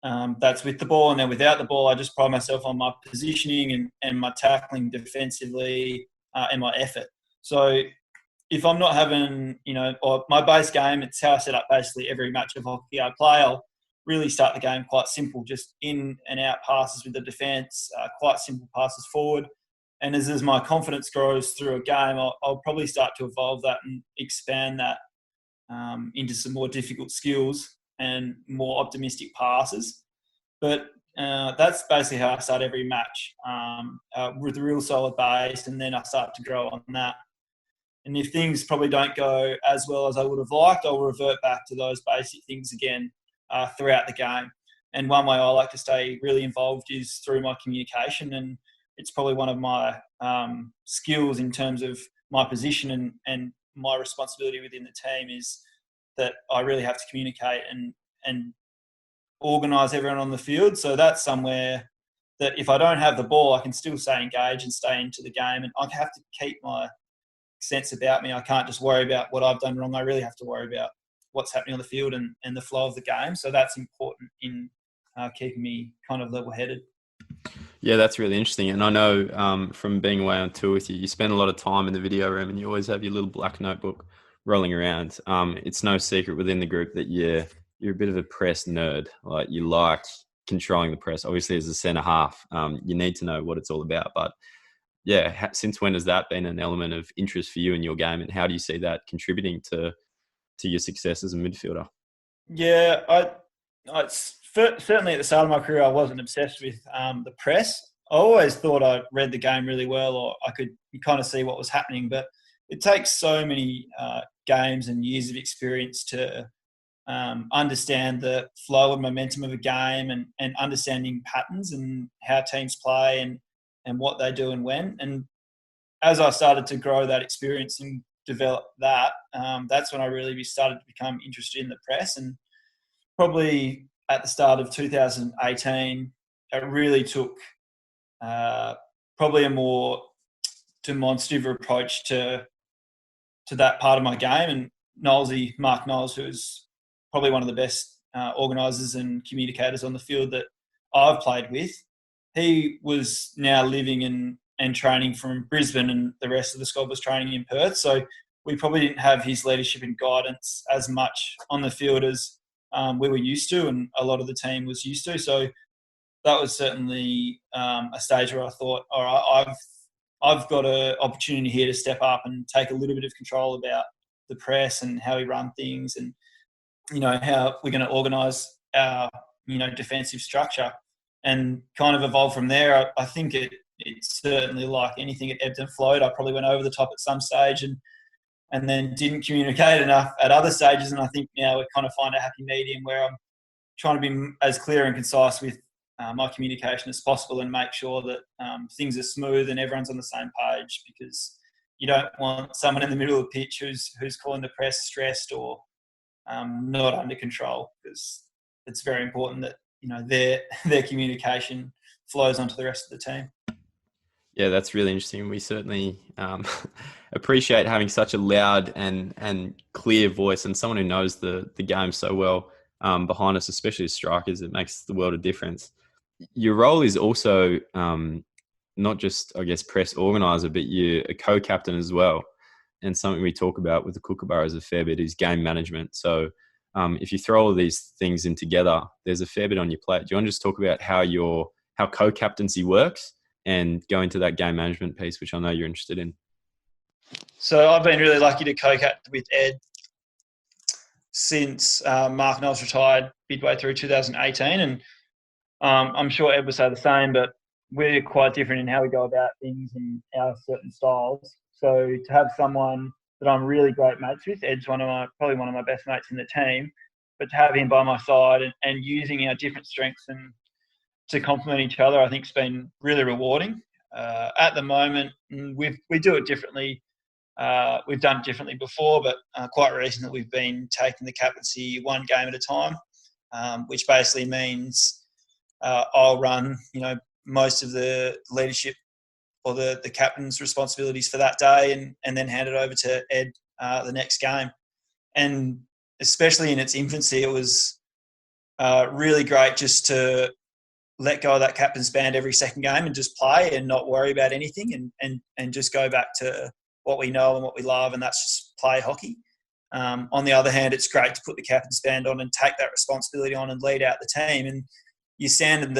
That's with the ball, and then without the ball, I just pride myself on my positioning and my tackling defensively and my effort. So if I'm not having, or my base game, it's how I set up basically every match of hockey I play. I'll really start the game quite simple, just in and out passes with the defence, quite simple passes forward. And as my confidence grows through a game, I'll probably start to evolve that and expand that into some more difficult skills and more optimistic passes. But that's basically how I start every match, with a real solid base, and then I start to grow on that. And if things probably don't go as well as I would have liked, I'll revert back to those basic things again throughout the game. And one way I like to stay really involved is through my communication, and it's probably one of my skills in terms of my position and my responsibility within the team is that I really have to communicate and organise everyone on the field. So that's somewhere that if I don't have the ball, I can still stay engaged and stay into the game. And I have to keep my sense about me. I can't just worry about what I've done wrong. I really have to worry about what's happening on the field and the flow of the game. So that's important in keeping me kind of level-headed. Yeah, that's really interesting. And I know from being away on tour with you, you spend a lot of time in the video room and you always have your little black notebook rolling around. It's no secret within the group that you're a bit of a press nerd. Like you like controlling the press. Obviously, as a centre half, you need to know what it's all about. But yeah, since when has that been an element of interest for you in your game, and how do you see that contributing to your success as a midfielder? Yeah, I certainly at the start of my career, I wasn't obsessed with the press. I always thought I read the game really well, or I could kind of see what was happening. But it takes so many games and years of experience to understand the flow and momentum of a game and understanding patterns and how teams play and what they do and when. And as I started to grow that experience and develop that, that's when I really started to become interested in the press. And probably at the start of 2018, it really took probably a more demonstrative approach to that part of my game. And Mark Knowles, who is probably one of the best organisers and communicators on the field that I've played with, he was now living and training from Brisbane, and the rest of the squad was training in Perth. So we probably didn't have his leadership and guidance as much on the field as we were used to, and a lot of the team was used to. So that was certainly a stage where I thought, all right, I've got an opportunity here to step up and take a little bit of control about the press and how we run things, and how we're going to organise our defensive structure, and kind of evolve from there. I think it's certainly like anything, it ebbed and flowed. I probably went over the top at some stage, and and then didn't communicate enough at other stages. And I think now we kind of find a happy medium where I'm trying to be as clear and concise with my communication as possible and make sure that things are smooth and everyone's on the same page, because you don't want someone in the middle of the pitch who's calling the press stressed or not under control, because it's very important that their communication flows onto the rest of the team. Yeah, that's really interesting. We certainly appreciate having such a loud and clear voice and someone who knows the game so well behind us, especially as strikers. It makes the world of difference. Your role is also not just, I guess, press organiser, but you're a co-captain as well. And something we talk about with the Kookaburras a fair bit is game management. So if you throw all these things in together, there's a fair bit on your plate. Do you want to just talk about how co-captaincy works and go into that game management piece, which I know you're interested in? So I've been really lucky to co-captain with Ed since Mark Knowles retired midway through 2018. And I'm sure Ed would say the same, but we're quite different in how we go about things and our certain styles. So to have someone that I'm really great mates with, Ed's probably one of my best mates in the team, but to have him by my side and using our different strengths and to complement each other, I think has been really rewarding. At the moment, we do it differently. We've done it differently before, but quite recently we've been taking the captaincy one game at a time, which basically means I'll run, most of the leadership or the captain's responsibilities for that day and then hand it over to Ed the next game. And especially in its infancy, it was really great just to let go of that captain's band every second game and just play and not worry about anything and just go back to what we know and what we love, and that's just play hockey. On the other hand, it's great to put the captain's band on and take that responsibility on and lead out the team. And you stand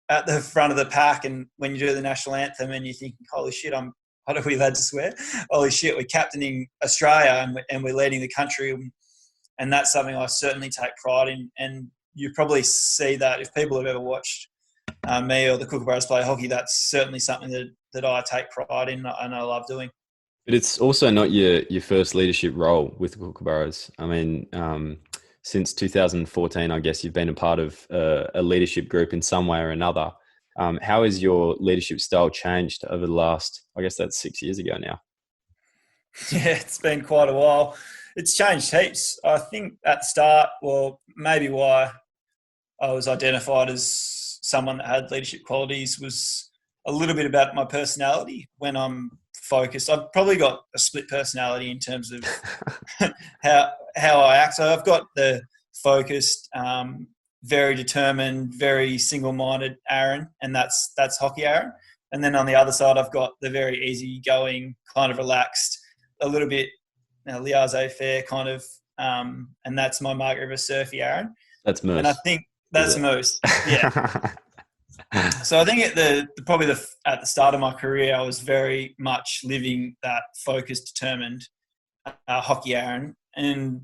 at the front of the pack, and when you do the national anthem and you're thinking, holy shit, what are we allowed to swear? Holy shit, we're captaining Australia and we're leading the country. And that's something I certainly take pride in. And you probably see that if people have ever watched me or the Kookaburras play hockey, that's certainly something that I take pride in and I love doing. But it's also not your first leadership role with the Kookaburras. I mean, since 2014, I guess you've been a part of a leadership group in some way or another. How has your leadership style changed over the last, I guess that's 6 years ago now? Yeah, it's been quite a while. It's changed heaps. I think at the start, well, maybe why I was identified as someone that had leadership qualities was a little bit about my personality. When I'm focused, I've probably got a split personality in terms of how I act. So I've got the focused, very determined, very single-minded Aran, and that's hockey Aran. And then on the other side, I've got the very easygoing, kind of relaxed, a little bit laissez-faire kind of, and that's my Margaret River surfy Aran. That's Moose. And I think that's Moose. Yeah. So I think at the start of my career, I was very much living that focused, determined hockey Aran, and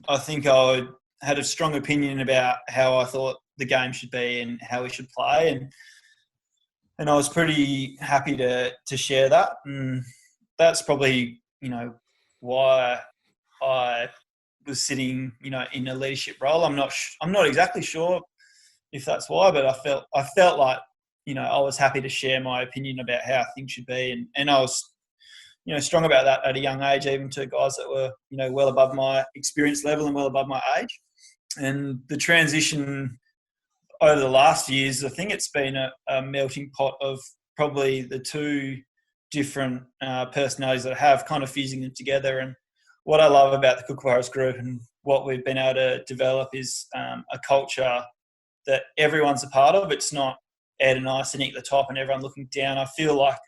I think I had a strong opinion about how I thought the game should be and how we should play, and I was pretty happy to share that, and that's probably why I was sitting in a leadership role. I'm not exactly sure if that's why, but I felt like I was happy to share my opinion about how things should be, and I was strong about that at a young age, even to guys that were well above my experience level and well above my age. And the transition over the last few years, I think it's been a melting pot of probably the two different personalities that I have, kind of fusing them together. And what I love about the Kookaburras group and what we've been able to develop is a culture that everyone's a part of. It's not Ed and I sitting at the top and everyone looking down. I feel like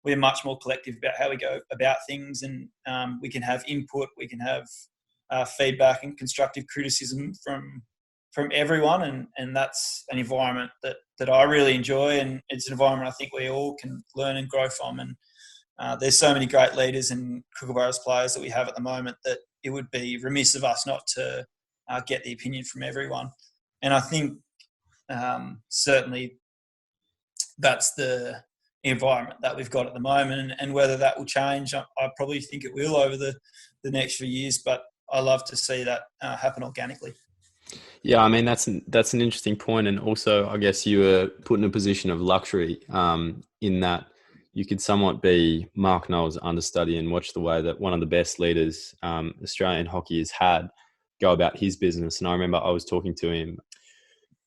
we're much more collective about how we go about things, and we can have input, we can have feedback and constructive criticism from everyone, and that's an environment that I really enjoy, and it's an environment I think we all can learn and grow from. And there's so many great leaders and Kookaburras players that we have at the moment that it would be remiss of us not to get the opinion from everyone. And I think certainly that's the environment that we've got at the moment, and whether that will change, I probably think it will over the next few years, but I love to see that happen organically. Yeah, I mean, that's an interesting point. And also, I guess you were put in a position of luxury in that you could somewhat be Mark Noel's understudy and watch the way that one of the best leaders Australian hockey has had go about his business. And I remember I was talking to him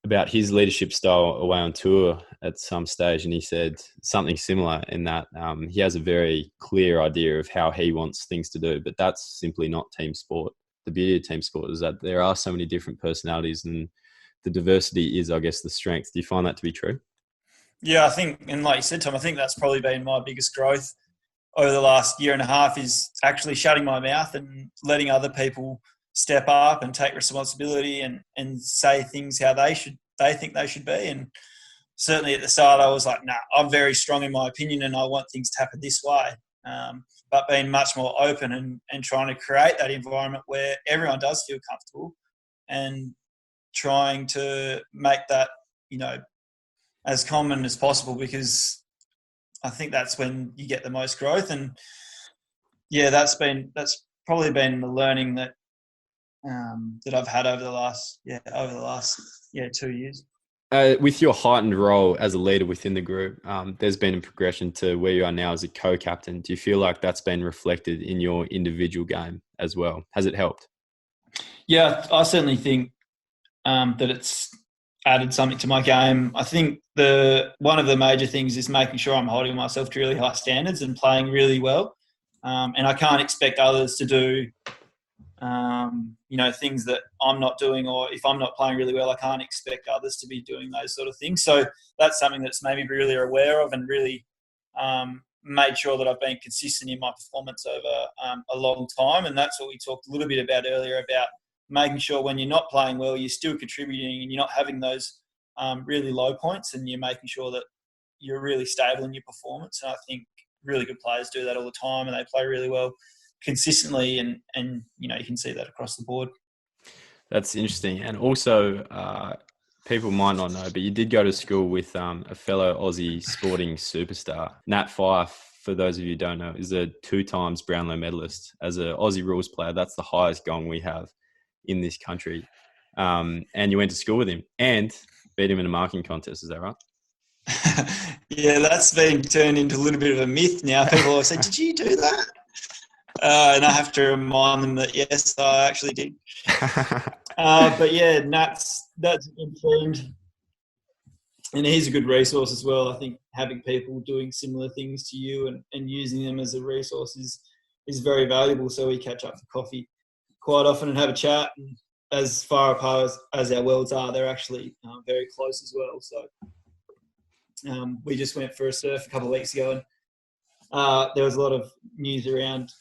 about his leadership style away on tour at some stage, and he said something similar in that he has a very clear idea of how he wants things to do, but that's simply not team sport. The beauty of team sport is that there are so many different personalities, and the diversity is, I guess, the strength. Do you find that to be true? Yeah, I think, and like you said, Tom, I think that's probably been my biggest growth over the last year and a half, is actually shutting my mouth and letting other people step up and take responsibility and say things how they think they should be. And certainly at the start, I was like, nah, I'm very strong in my opinion and I want things to happen this way. But being much more open and trying to create that environment where everyone does feel comfortable, and trying to make that, as common as possible, because I think that's when you get the most growth. And yeah, that's probably been the learning that I've had over the last 2 years. With your heightened role as a leader within the group, there's been a progression to where you are now as a co-captain. Do you feel like that's been reflected in your individual game as well? Has it helped? Yeah, I certainly think that it's added something to my game. I think one of the major things is making sure I'm holding myself to really high standards and playing really well. And I can't expect others to do things that I'm not doing, or if I'm not playing really well, I can't expect others to be doing those sort of things. So that's something that's maybe really aware of, and really made sure that I've been consistent in my performance over a long time. And that's what we talked a little bit about earlier, about making sure when you're not playing well, you're still contributing and you're not having those really low points, and you're making sure that you're really stable in your performance. And I think really good players do that all the time, and they play really well consistently, and you can see that across the board. That's interesting. And also, people might not know, but you did go to school with a fellow Aussie sporting superstar. Nat Fyfe, for those of you who don't know, is a 2 times Brownlow medalist. As an Aussie rules player, that's the highest gong we have in this country. And you went to school with him and beat him in a marking contest. Is that right? Yeah, that's been turned into a little bit of a myth now. People always say, did you do that? And I have to remind them that, yes, I actually did. But yeah, that's informed. And he's a good resource as well. I think having people doing similar things to you and using them as a resource is very valuable. So we catch up for coffee quite often and have a chat. And as far apart as our worlds are, they're actually very close as well. So we just went for a surf a couple of weeks ago, and there was a lot of news around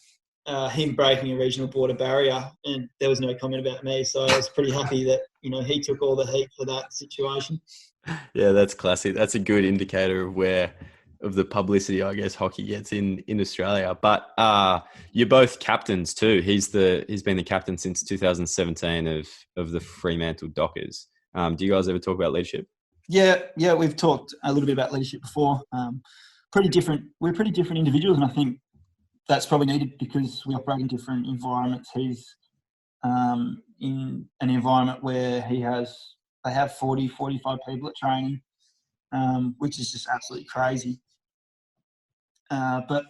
him breaking a regional border barrier, and there was no comment about me. So I was pretty happy that, he took all the heat for that situation. Yeah, that's classic. That's a good indicator of the publicity, I guess, hockey gets in Australia. But you're both captains too. He's been the captain since 2017 of the Fremantle Dockers. Do you guys ever talk about leadership? Yeah, we've talked a little bit about leadership before. Pretty different. We're pretty different individuals, and I think that's probably needed because we operate in different environments. He's in an environment where they have 40, 45 people at training, which is just absolutely crazy. But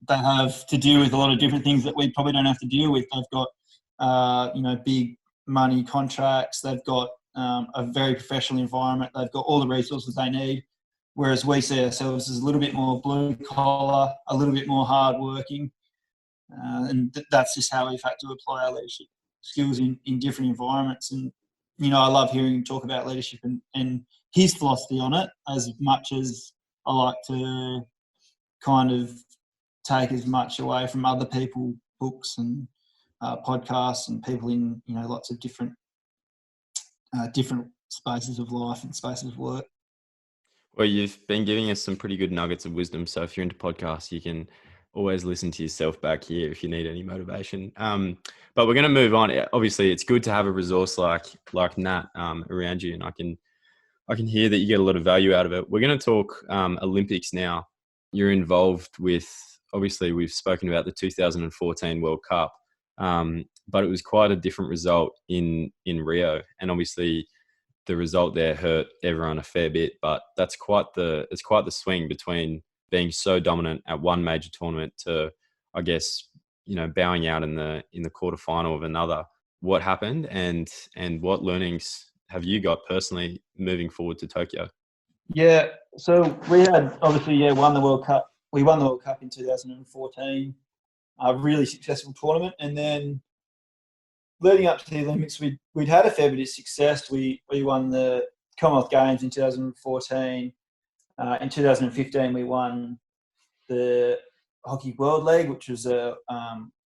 they have to deal with a lot of different things that we probably don't have to deal with. They've got, big money contracts. They've got a very professional environment. They've got all the resources they need, whereas we see ourselves as a little bit more blue collar, a little bit more hardworking. And that's just how we've had to apply our leadership skills in different environments. And, I love hearing him talk about leadership and his philosophy on it, as much as I like to kind of take as much away from other people, books and podcasts and people in, lots of different spaces of life and spaces of work. Well, you've been giving us some pretty good nuggets of wisdom. So if you're into podcasts, you can always listen to yourself back here if you need any motivation. But we're going to move on. Obviously, it's good to have a resource like Nat around you, and I can hear that you get a lot of value out of it. We're going to talk Olympics now. you're involved with, obviously we've spoken about the 2014 World Cup, but it was quite a different result in Rio, and obviously the result there hurt everyone a fair bit. But it's quite the swing between being so dominant at one major tournament to, I guess, bowing out in the quarterfinal of another. What happened, and what learnings have you got personally moving forward to Tokyo? Yeah, so we had obviously won the World Cup. We won the World Cup in 2014, a really successful tournament, and then leading up to the Olympics, we'd had a fair bit of success. We won the Commonwealth Games in 2014. In 2015, we won the Hockey World League, which was a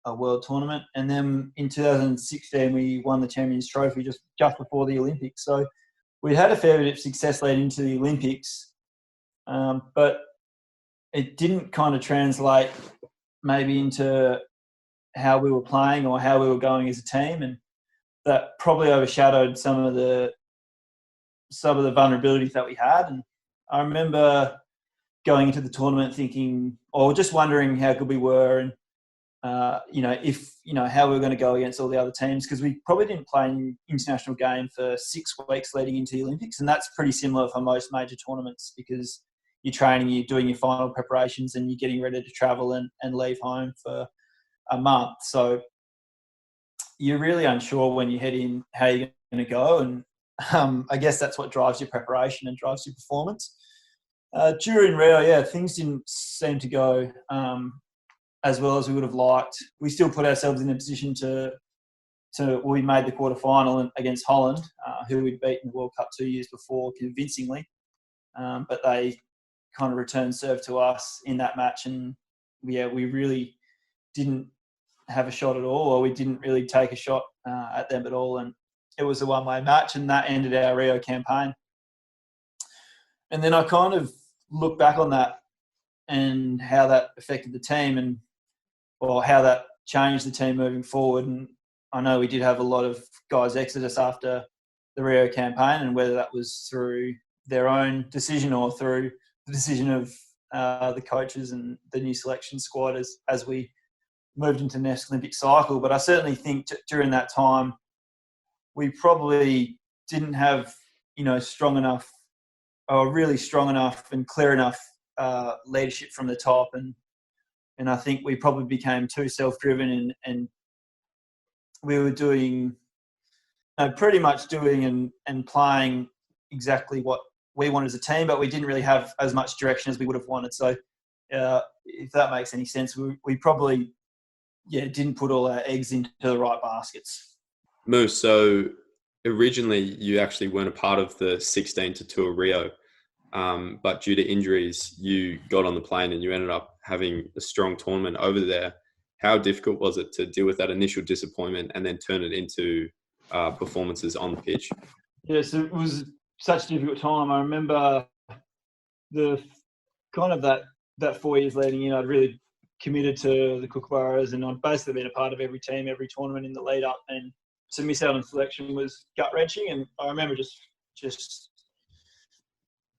world tournament, and then in 2016 we won the Champions Trophy just before the Olympics. So we had a fair bit of success leading into the Olympics, but it didn't kind of translate maybe into how we were playing or how we were going as a team, and that probably overshadowed some of the vulnerabilities that we had. And I remember going into the tournament thinking, or just wondering how good we were, and how we were going to go against all the other teams, because we probably didn't play an international game for 6 weeks leading into the Olympics, and that's pretty similar for most major tournaments, because you're training, you're doing your final preparations, and you're getting ready to travel and leave home for a month. So you're really unsure when you head in how you're going to go, and I guess that's what drives your preparation and drives your performance. During Rio, things didn't seem to go as well as we would have liked. We still put ourselves in a position we made the quarterfinal against Holland, who we'd beaten the World Cup 2 years before convincingly, but they kind of returned serve to us in that match, and we really didn't have a shot at all, or we didn't really take a shot at them at all, and it was a one-way match, and that ended our Rio campaign. And then I kind of look back on that and how that affected the team, or how that changed the team moving forward. And I know we did have a lot of guys exodus after the Rio campaign, and whether that was through their own decision or through the decision of the coaches and the new selection squad as we moved into the next Olympic cycle. But I certainly think during that time, we probably didn't have, strong enough, or really strong enough and clear enough leadership from the top. And I think we probably became too self-driven, and we were doing, pretty much doing and playing exactly what we wanted as a team, but we didn't really have as much direction as we would have wanted. So if that makes any sense, we probably, didn't put all our eggs into the right baskets. Moose, so originally you actually weren't a part of the 16 to Tour Rio, but due to injuries, you got on the plane and you ended up having a strong tournament over there. How difficult was it to deal with that initial disappointment and then turn it into performances on the pitch? Yes, it was such a difficult time. I remember the kind of that 4 years leading in, I'd really committed to the Kookaburras, and I'd basically been a part of every team, every tournament in the lead up, and to miss out on selection was gut-wrenching. And I remember just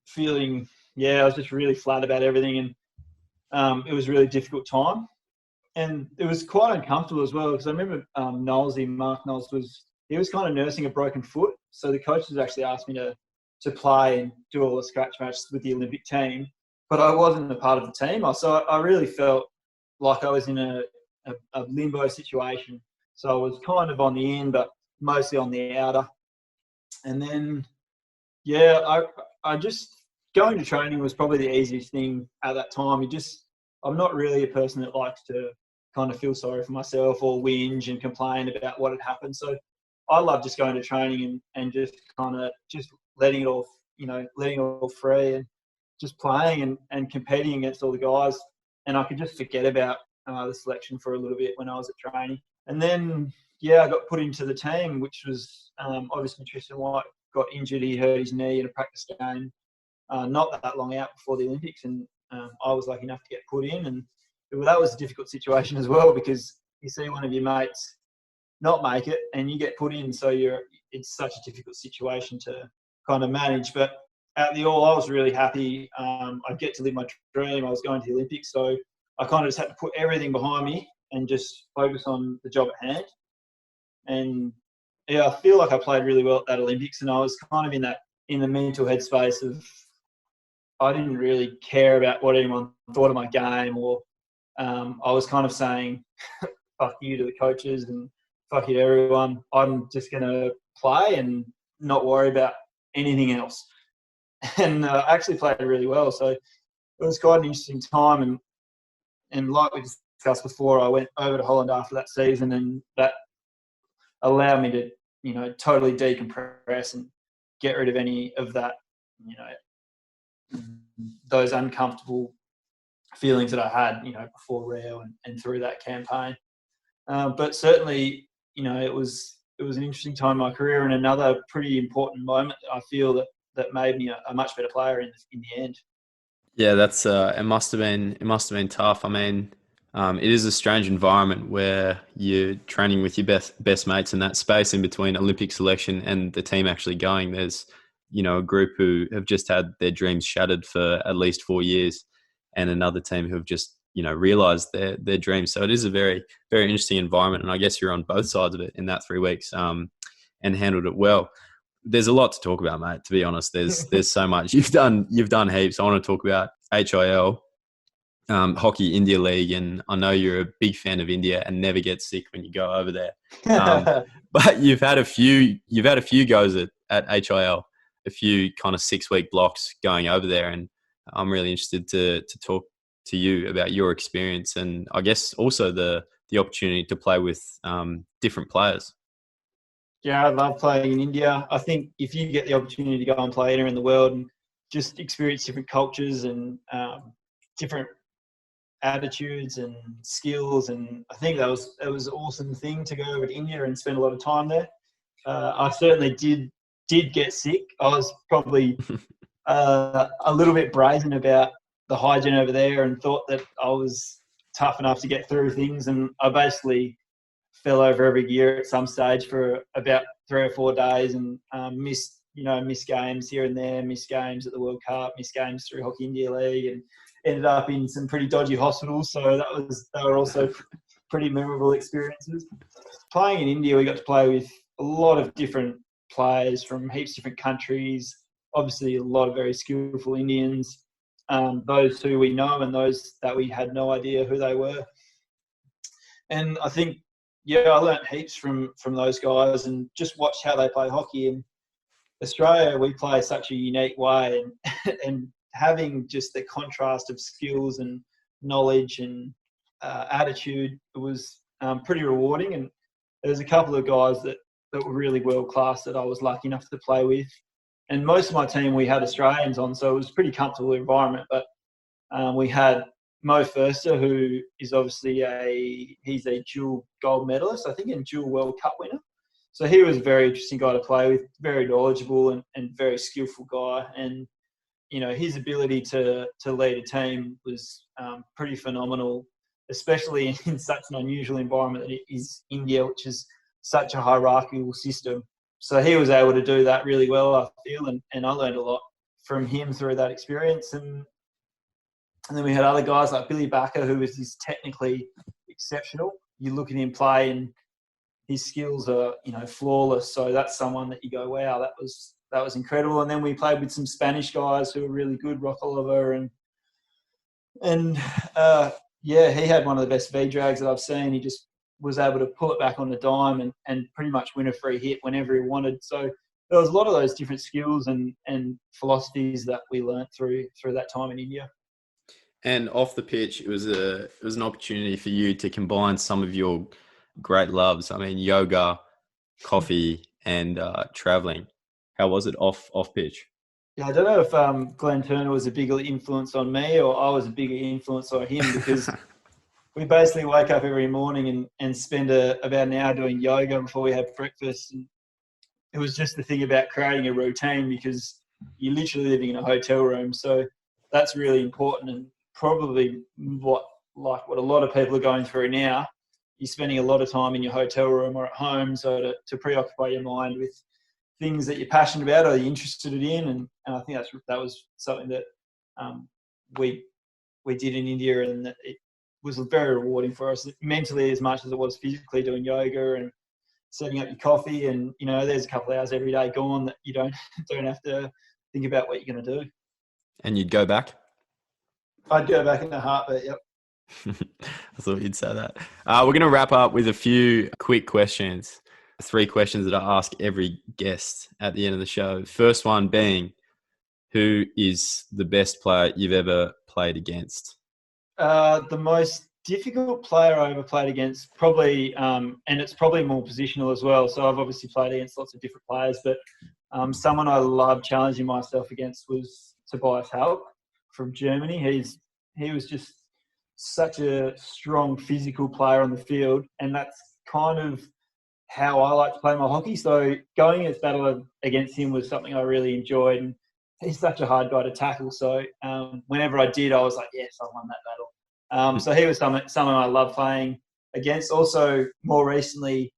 feeling, I was just really flat about everything, and it was a really difficult time. And it was quite uncomfortable as well, because I remember Mark Knowles was kind of nursing a broken foot, so the coaches actually asked me to play and do all the scratch matches with the Olympic team, but I wasn't a part of the team. So I really felt like I was in a limbo situation. So I was kind of on the in, but mostly on the outer. And then, I just, going to training was probably the easiest thing at that time. I'm not really a person that likes to kind of feel sorry for myself or whinge and complain about what had happened. So I love just going to training and just kind of just letting it all free, and just playing and competing against all the guys. And I could just forget about the selection for a little bit when I was at training. And then, I got put into the team, which was obviously Tristan White got injured. He hurt his knee in a practice game not that long out before the Olympics, and I was lucky enough to get put in. And that was a difficult situation as well, because you see one of your mates not make it and you get put in, so it's such a difficult situation to kind of manage. But at the All, I was really happy. I'd get to live my dream. I was going to the Olympics, so I kind of just had to put everything behind me and just focus on the job at hand. And yeah, I feel like I played really well at that Olympics, and I was kind of in the mental headspace of I didn't really care about what anyone thought of my game, or I was kind of saying fuck you to the coaches and fuck you to everyone. I'm just going to play and not worry about anything else. And I actually played really well. So it was quite an interesting time. And like we discussed before, I went over to Holland after that season, and that allowed me to, totally decompress and get rid of any of that, those uncomfortable feelings that I had, before Rio and through that campaign. But certainly, it was an interesting time in my career, and another pretty important moment that I feel that made me a much better player in the end. Yeah, that's it must have been tough. I mean, it is a strange environment where you're training with your best mates, in that space in between Olympic selection and the team actually going. There's, a group who have just had their dreams shattered for at least 4 years, and another team who have just, realized their dreams. So it is a very, very interesting environment. And I guess you're on both sides of it in that 3 weeks, and handled it well. There's a lot to talk about, mate, to be honest. There's so much. You've done heaps. I want to talk about HIL, Hockey India League, and I know you're a big fan of India and never get sick when you go over there. But you've had a few goes at HIL, a few kind of 6-week blocks going over there, and I'm really interested to talk to you about your experience, and I guess also the opportunity to play with different players. Yeah, I love playing in India. I think if you get the opportunity to go and play anywhere in the world and just experience different cultures and different attitudes and skills, and I think it was an awesome thing to go over to India and spend a lot of time there. I certainly did get sick. I was probably a little bit brazen about the hygiene over there and thought that I was tough enough to get through things, and I basically fell over every gear at some stage for about 3 or 4 days, and missed games here and there, missed games at the World Cup, missed games through Hockey India League, and ended up in some pretty dodgy hospitals. So they were also pretty memorable experiences. Playing in India, we got to play with a lot of different players from heaps of different countries. Obviously, a lot of very skillful Indians, those who we know and those that we had no idea who they were. And I think, I learnt heaps from those guys and just watched how they play hockey. In Australia, we play such a unique way, and having just the contrast of skills and knowledge and attitude, it was pretty rewarding. And there's a couple of guys that were really world class that I was lucky enough to play with. And most of my team, we had Australians on, so it was a pretty comfortable environment. But we had Mo Furster, who is obviously he's a dual gold medalist, I think, and dual World Cup winner. So he was a very interesting guy to play with, very knowledgeable and very skillful guy. And, his ability to lead a team was pretty phenomenal, especially in such an unusual environment that it is India, which is such a hierarchical system. So he was able to do that really well, I feel, and I learned a lot from him through that experience. And then we had other guys like Billy Backer, who is just technically exceptional. You look at him play and his skills are, flawless. So that's someone that you go, wow, that was incredible. And then we played with some Spanish guys who were really good, Rock Oliver, and he had one of the best V-drags that I've seen. He just was able to pull it back on the dime and pretty much win a free hit whenever he wanted. So there was a lot of those different skills and philosophies that we learnt through that time in India. And off the pitch, it was an opportunity for you to combine some of your great loves. I mean, yoga, coffee, and traveling. How was it off pitch? Yeah, I don't know if Glenn Turner was a bigger influence on me or I was a bigger influence on him, because we basically wake up every morning and spend about an hour doing yoga before we have breakfast. And it was just the thing about creating a routine, because you're literally living in a hotel room. So that's really important, and probably what a lot of people are going through now. You're spending a lot of time in your hotel room or at home, so to preoccupy your mind with things that you're passionate about or you're interested in, and I think that was something that we did in India, and that it was very rewarding for us mentally as much as it was physically, doing yoga and setting up your coffee, and there's a couple of hours every day gone that you don't have to think about what you're going to do. And you'd go back? I'd go back in a heartbeat. Yep. I thought you'd say that. We're going to wrap up with a few quick questions. 3 questions that I ask every guest at the end of the show. First one being, who is the best player you've ever played against? The most difficult player I ever played against, probably, and it's probably more positional as well. So I've obviously played against lots of different players, but someone I loved challenging myself against was Tobias Halk from Germany. He was just such a strong physical player on the field, and that's kind of how I like to play my hockey. So going against battle against him was something I really enjoyed, and he's such a hard guy to tackle. So whenever I did, I was like, yes, I won that battle. So he was someone I loved playing against. Also, more recently,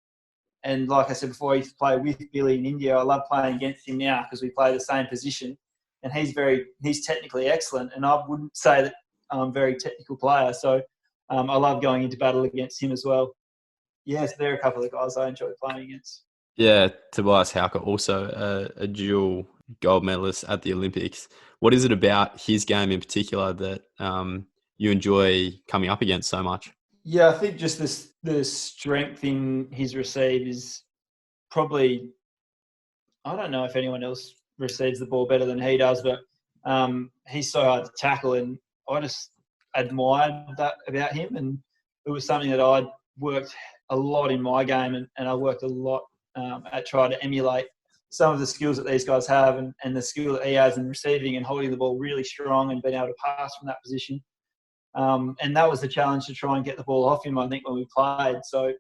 and like I said before, I used to play with Billy in India. I love playing against him now because we play the same position, and he's technically excellent, and I wouldn't say that I'm a very technical player. So I love going into battle against him as well. Yes, there are a couple of guys I enjoy playing against. Yeah, Tobias Halk, also a dual gold medalist at the Olympics. What is it about his game in particular that you enjoy coming up against so much? Yeah, I think just the strength in his receive is probably, I don't know if anyone else receives the ball better than he does, but he's so hard to tackle, and I just admired that about him, and it was something that I'd worked a lot in my game, and I worked a lot at trying to emulate some of the skills that these guys have, and the skill that he has in receiving and holding the ball really strong and being able to pass from that position. And that was the challenge, to try and get the ball off him, I think, when we played. So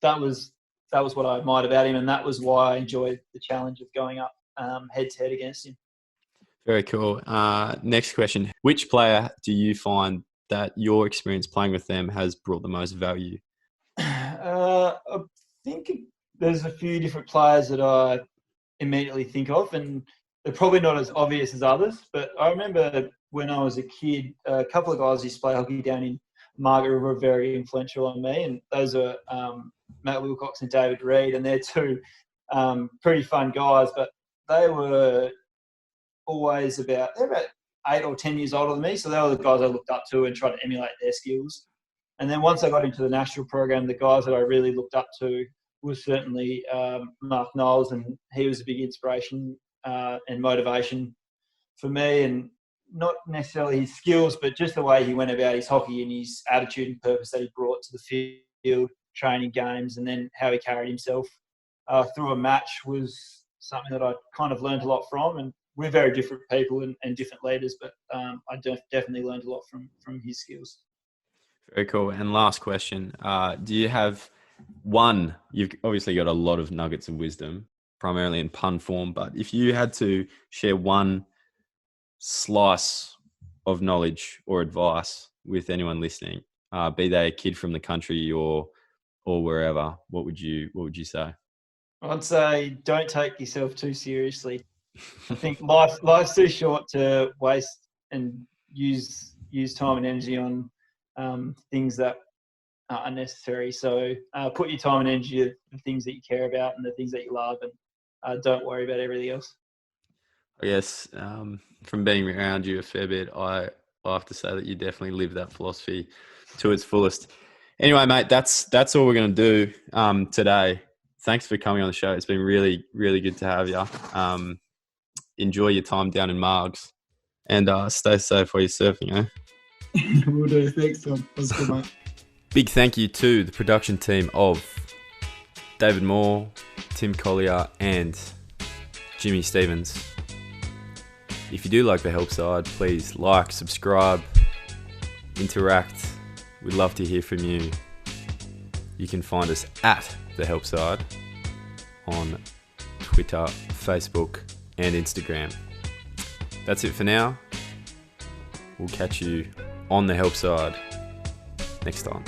that was what I admired about him, and that was why I enjoyed the challenge of going up head-to-head against him. Very cool. Next question. Which player do you find that your experience playing with them has brought the most value? I think there's a few different players that I immediately think of, and they're probably not as obvious as others. But I remember when I was a kid, a couple of guys used to play hockey down in Margaret River, very influential on me, and those are Matt Wilcox and David Reed, and they're two pretty fun guys, but they were always they're about 8 or 10 years older than me, so they were the guys I looked up to and tried to emulate their skills. And then once I got into the national program, the guys that I really looked up to was certainly Mark Knowles, and he was a big inspiration and motivation for me, and not necessarily his skills, but just the way he went about his hockey and his attitude and purpose that he brought to the field, training games, and then how he carried himself through a match was something that I kind of learned a lot from. And we're very different people and different leaders, but I definitely learned a lot from his skills. Very cool. And last question, do you have one, you've obviously got a lot of nuggets of wisdom, primarily in pun form, but if you had to share one slice of knowledge or advice with anyone listening, be they a kid from the country or wherever, what would you say? I'd say don't take yourself too seriously. I think life's too short to waste and use time and energy on things that are unnecessary. So put your time and energy to the things that you care about and the things that you love, and don't worry about everything else. I guess from being around you a fair bit, I have to say that you definitely live that philosophy to its fullest. Anyway, mate, that's all we're going to do today. Thanks for coming on the show. It's been really, really good to have you. Enjoy your time down in Margs, and stay safe while you're surfing, eh? Will do. Thanks, Tom. That was good, mate. Big thank you to the production team of David Moore, Tim Collier, and Jimmy Stevens. If you do like The Help Side, please like, subscribe, interact. We'd love to hear from you. You can find us at The Help Side on Twitter, Facebook, and Instagram. That's it for now. We'll catch you on The Help Side next time.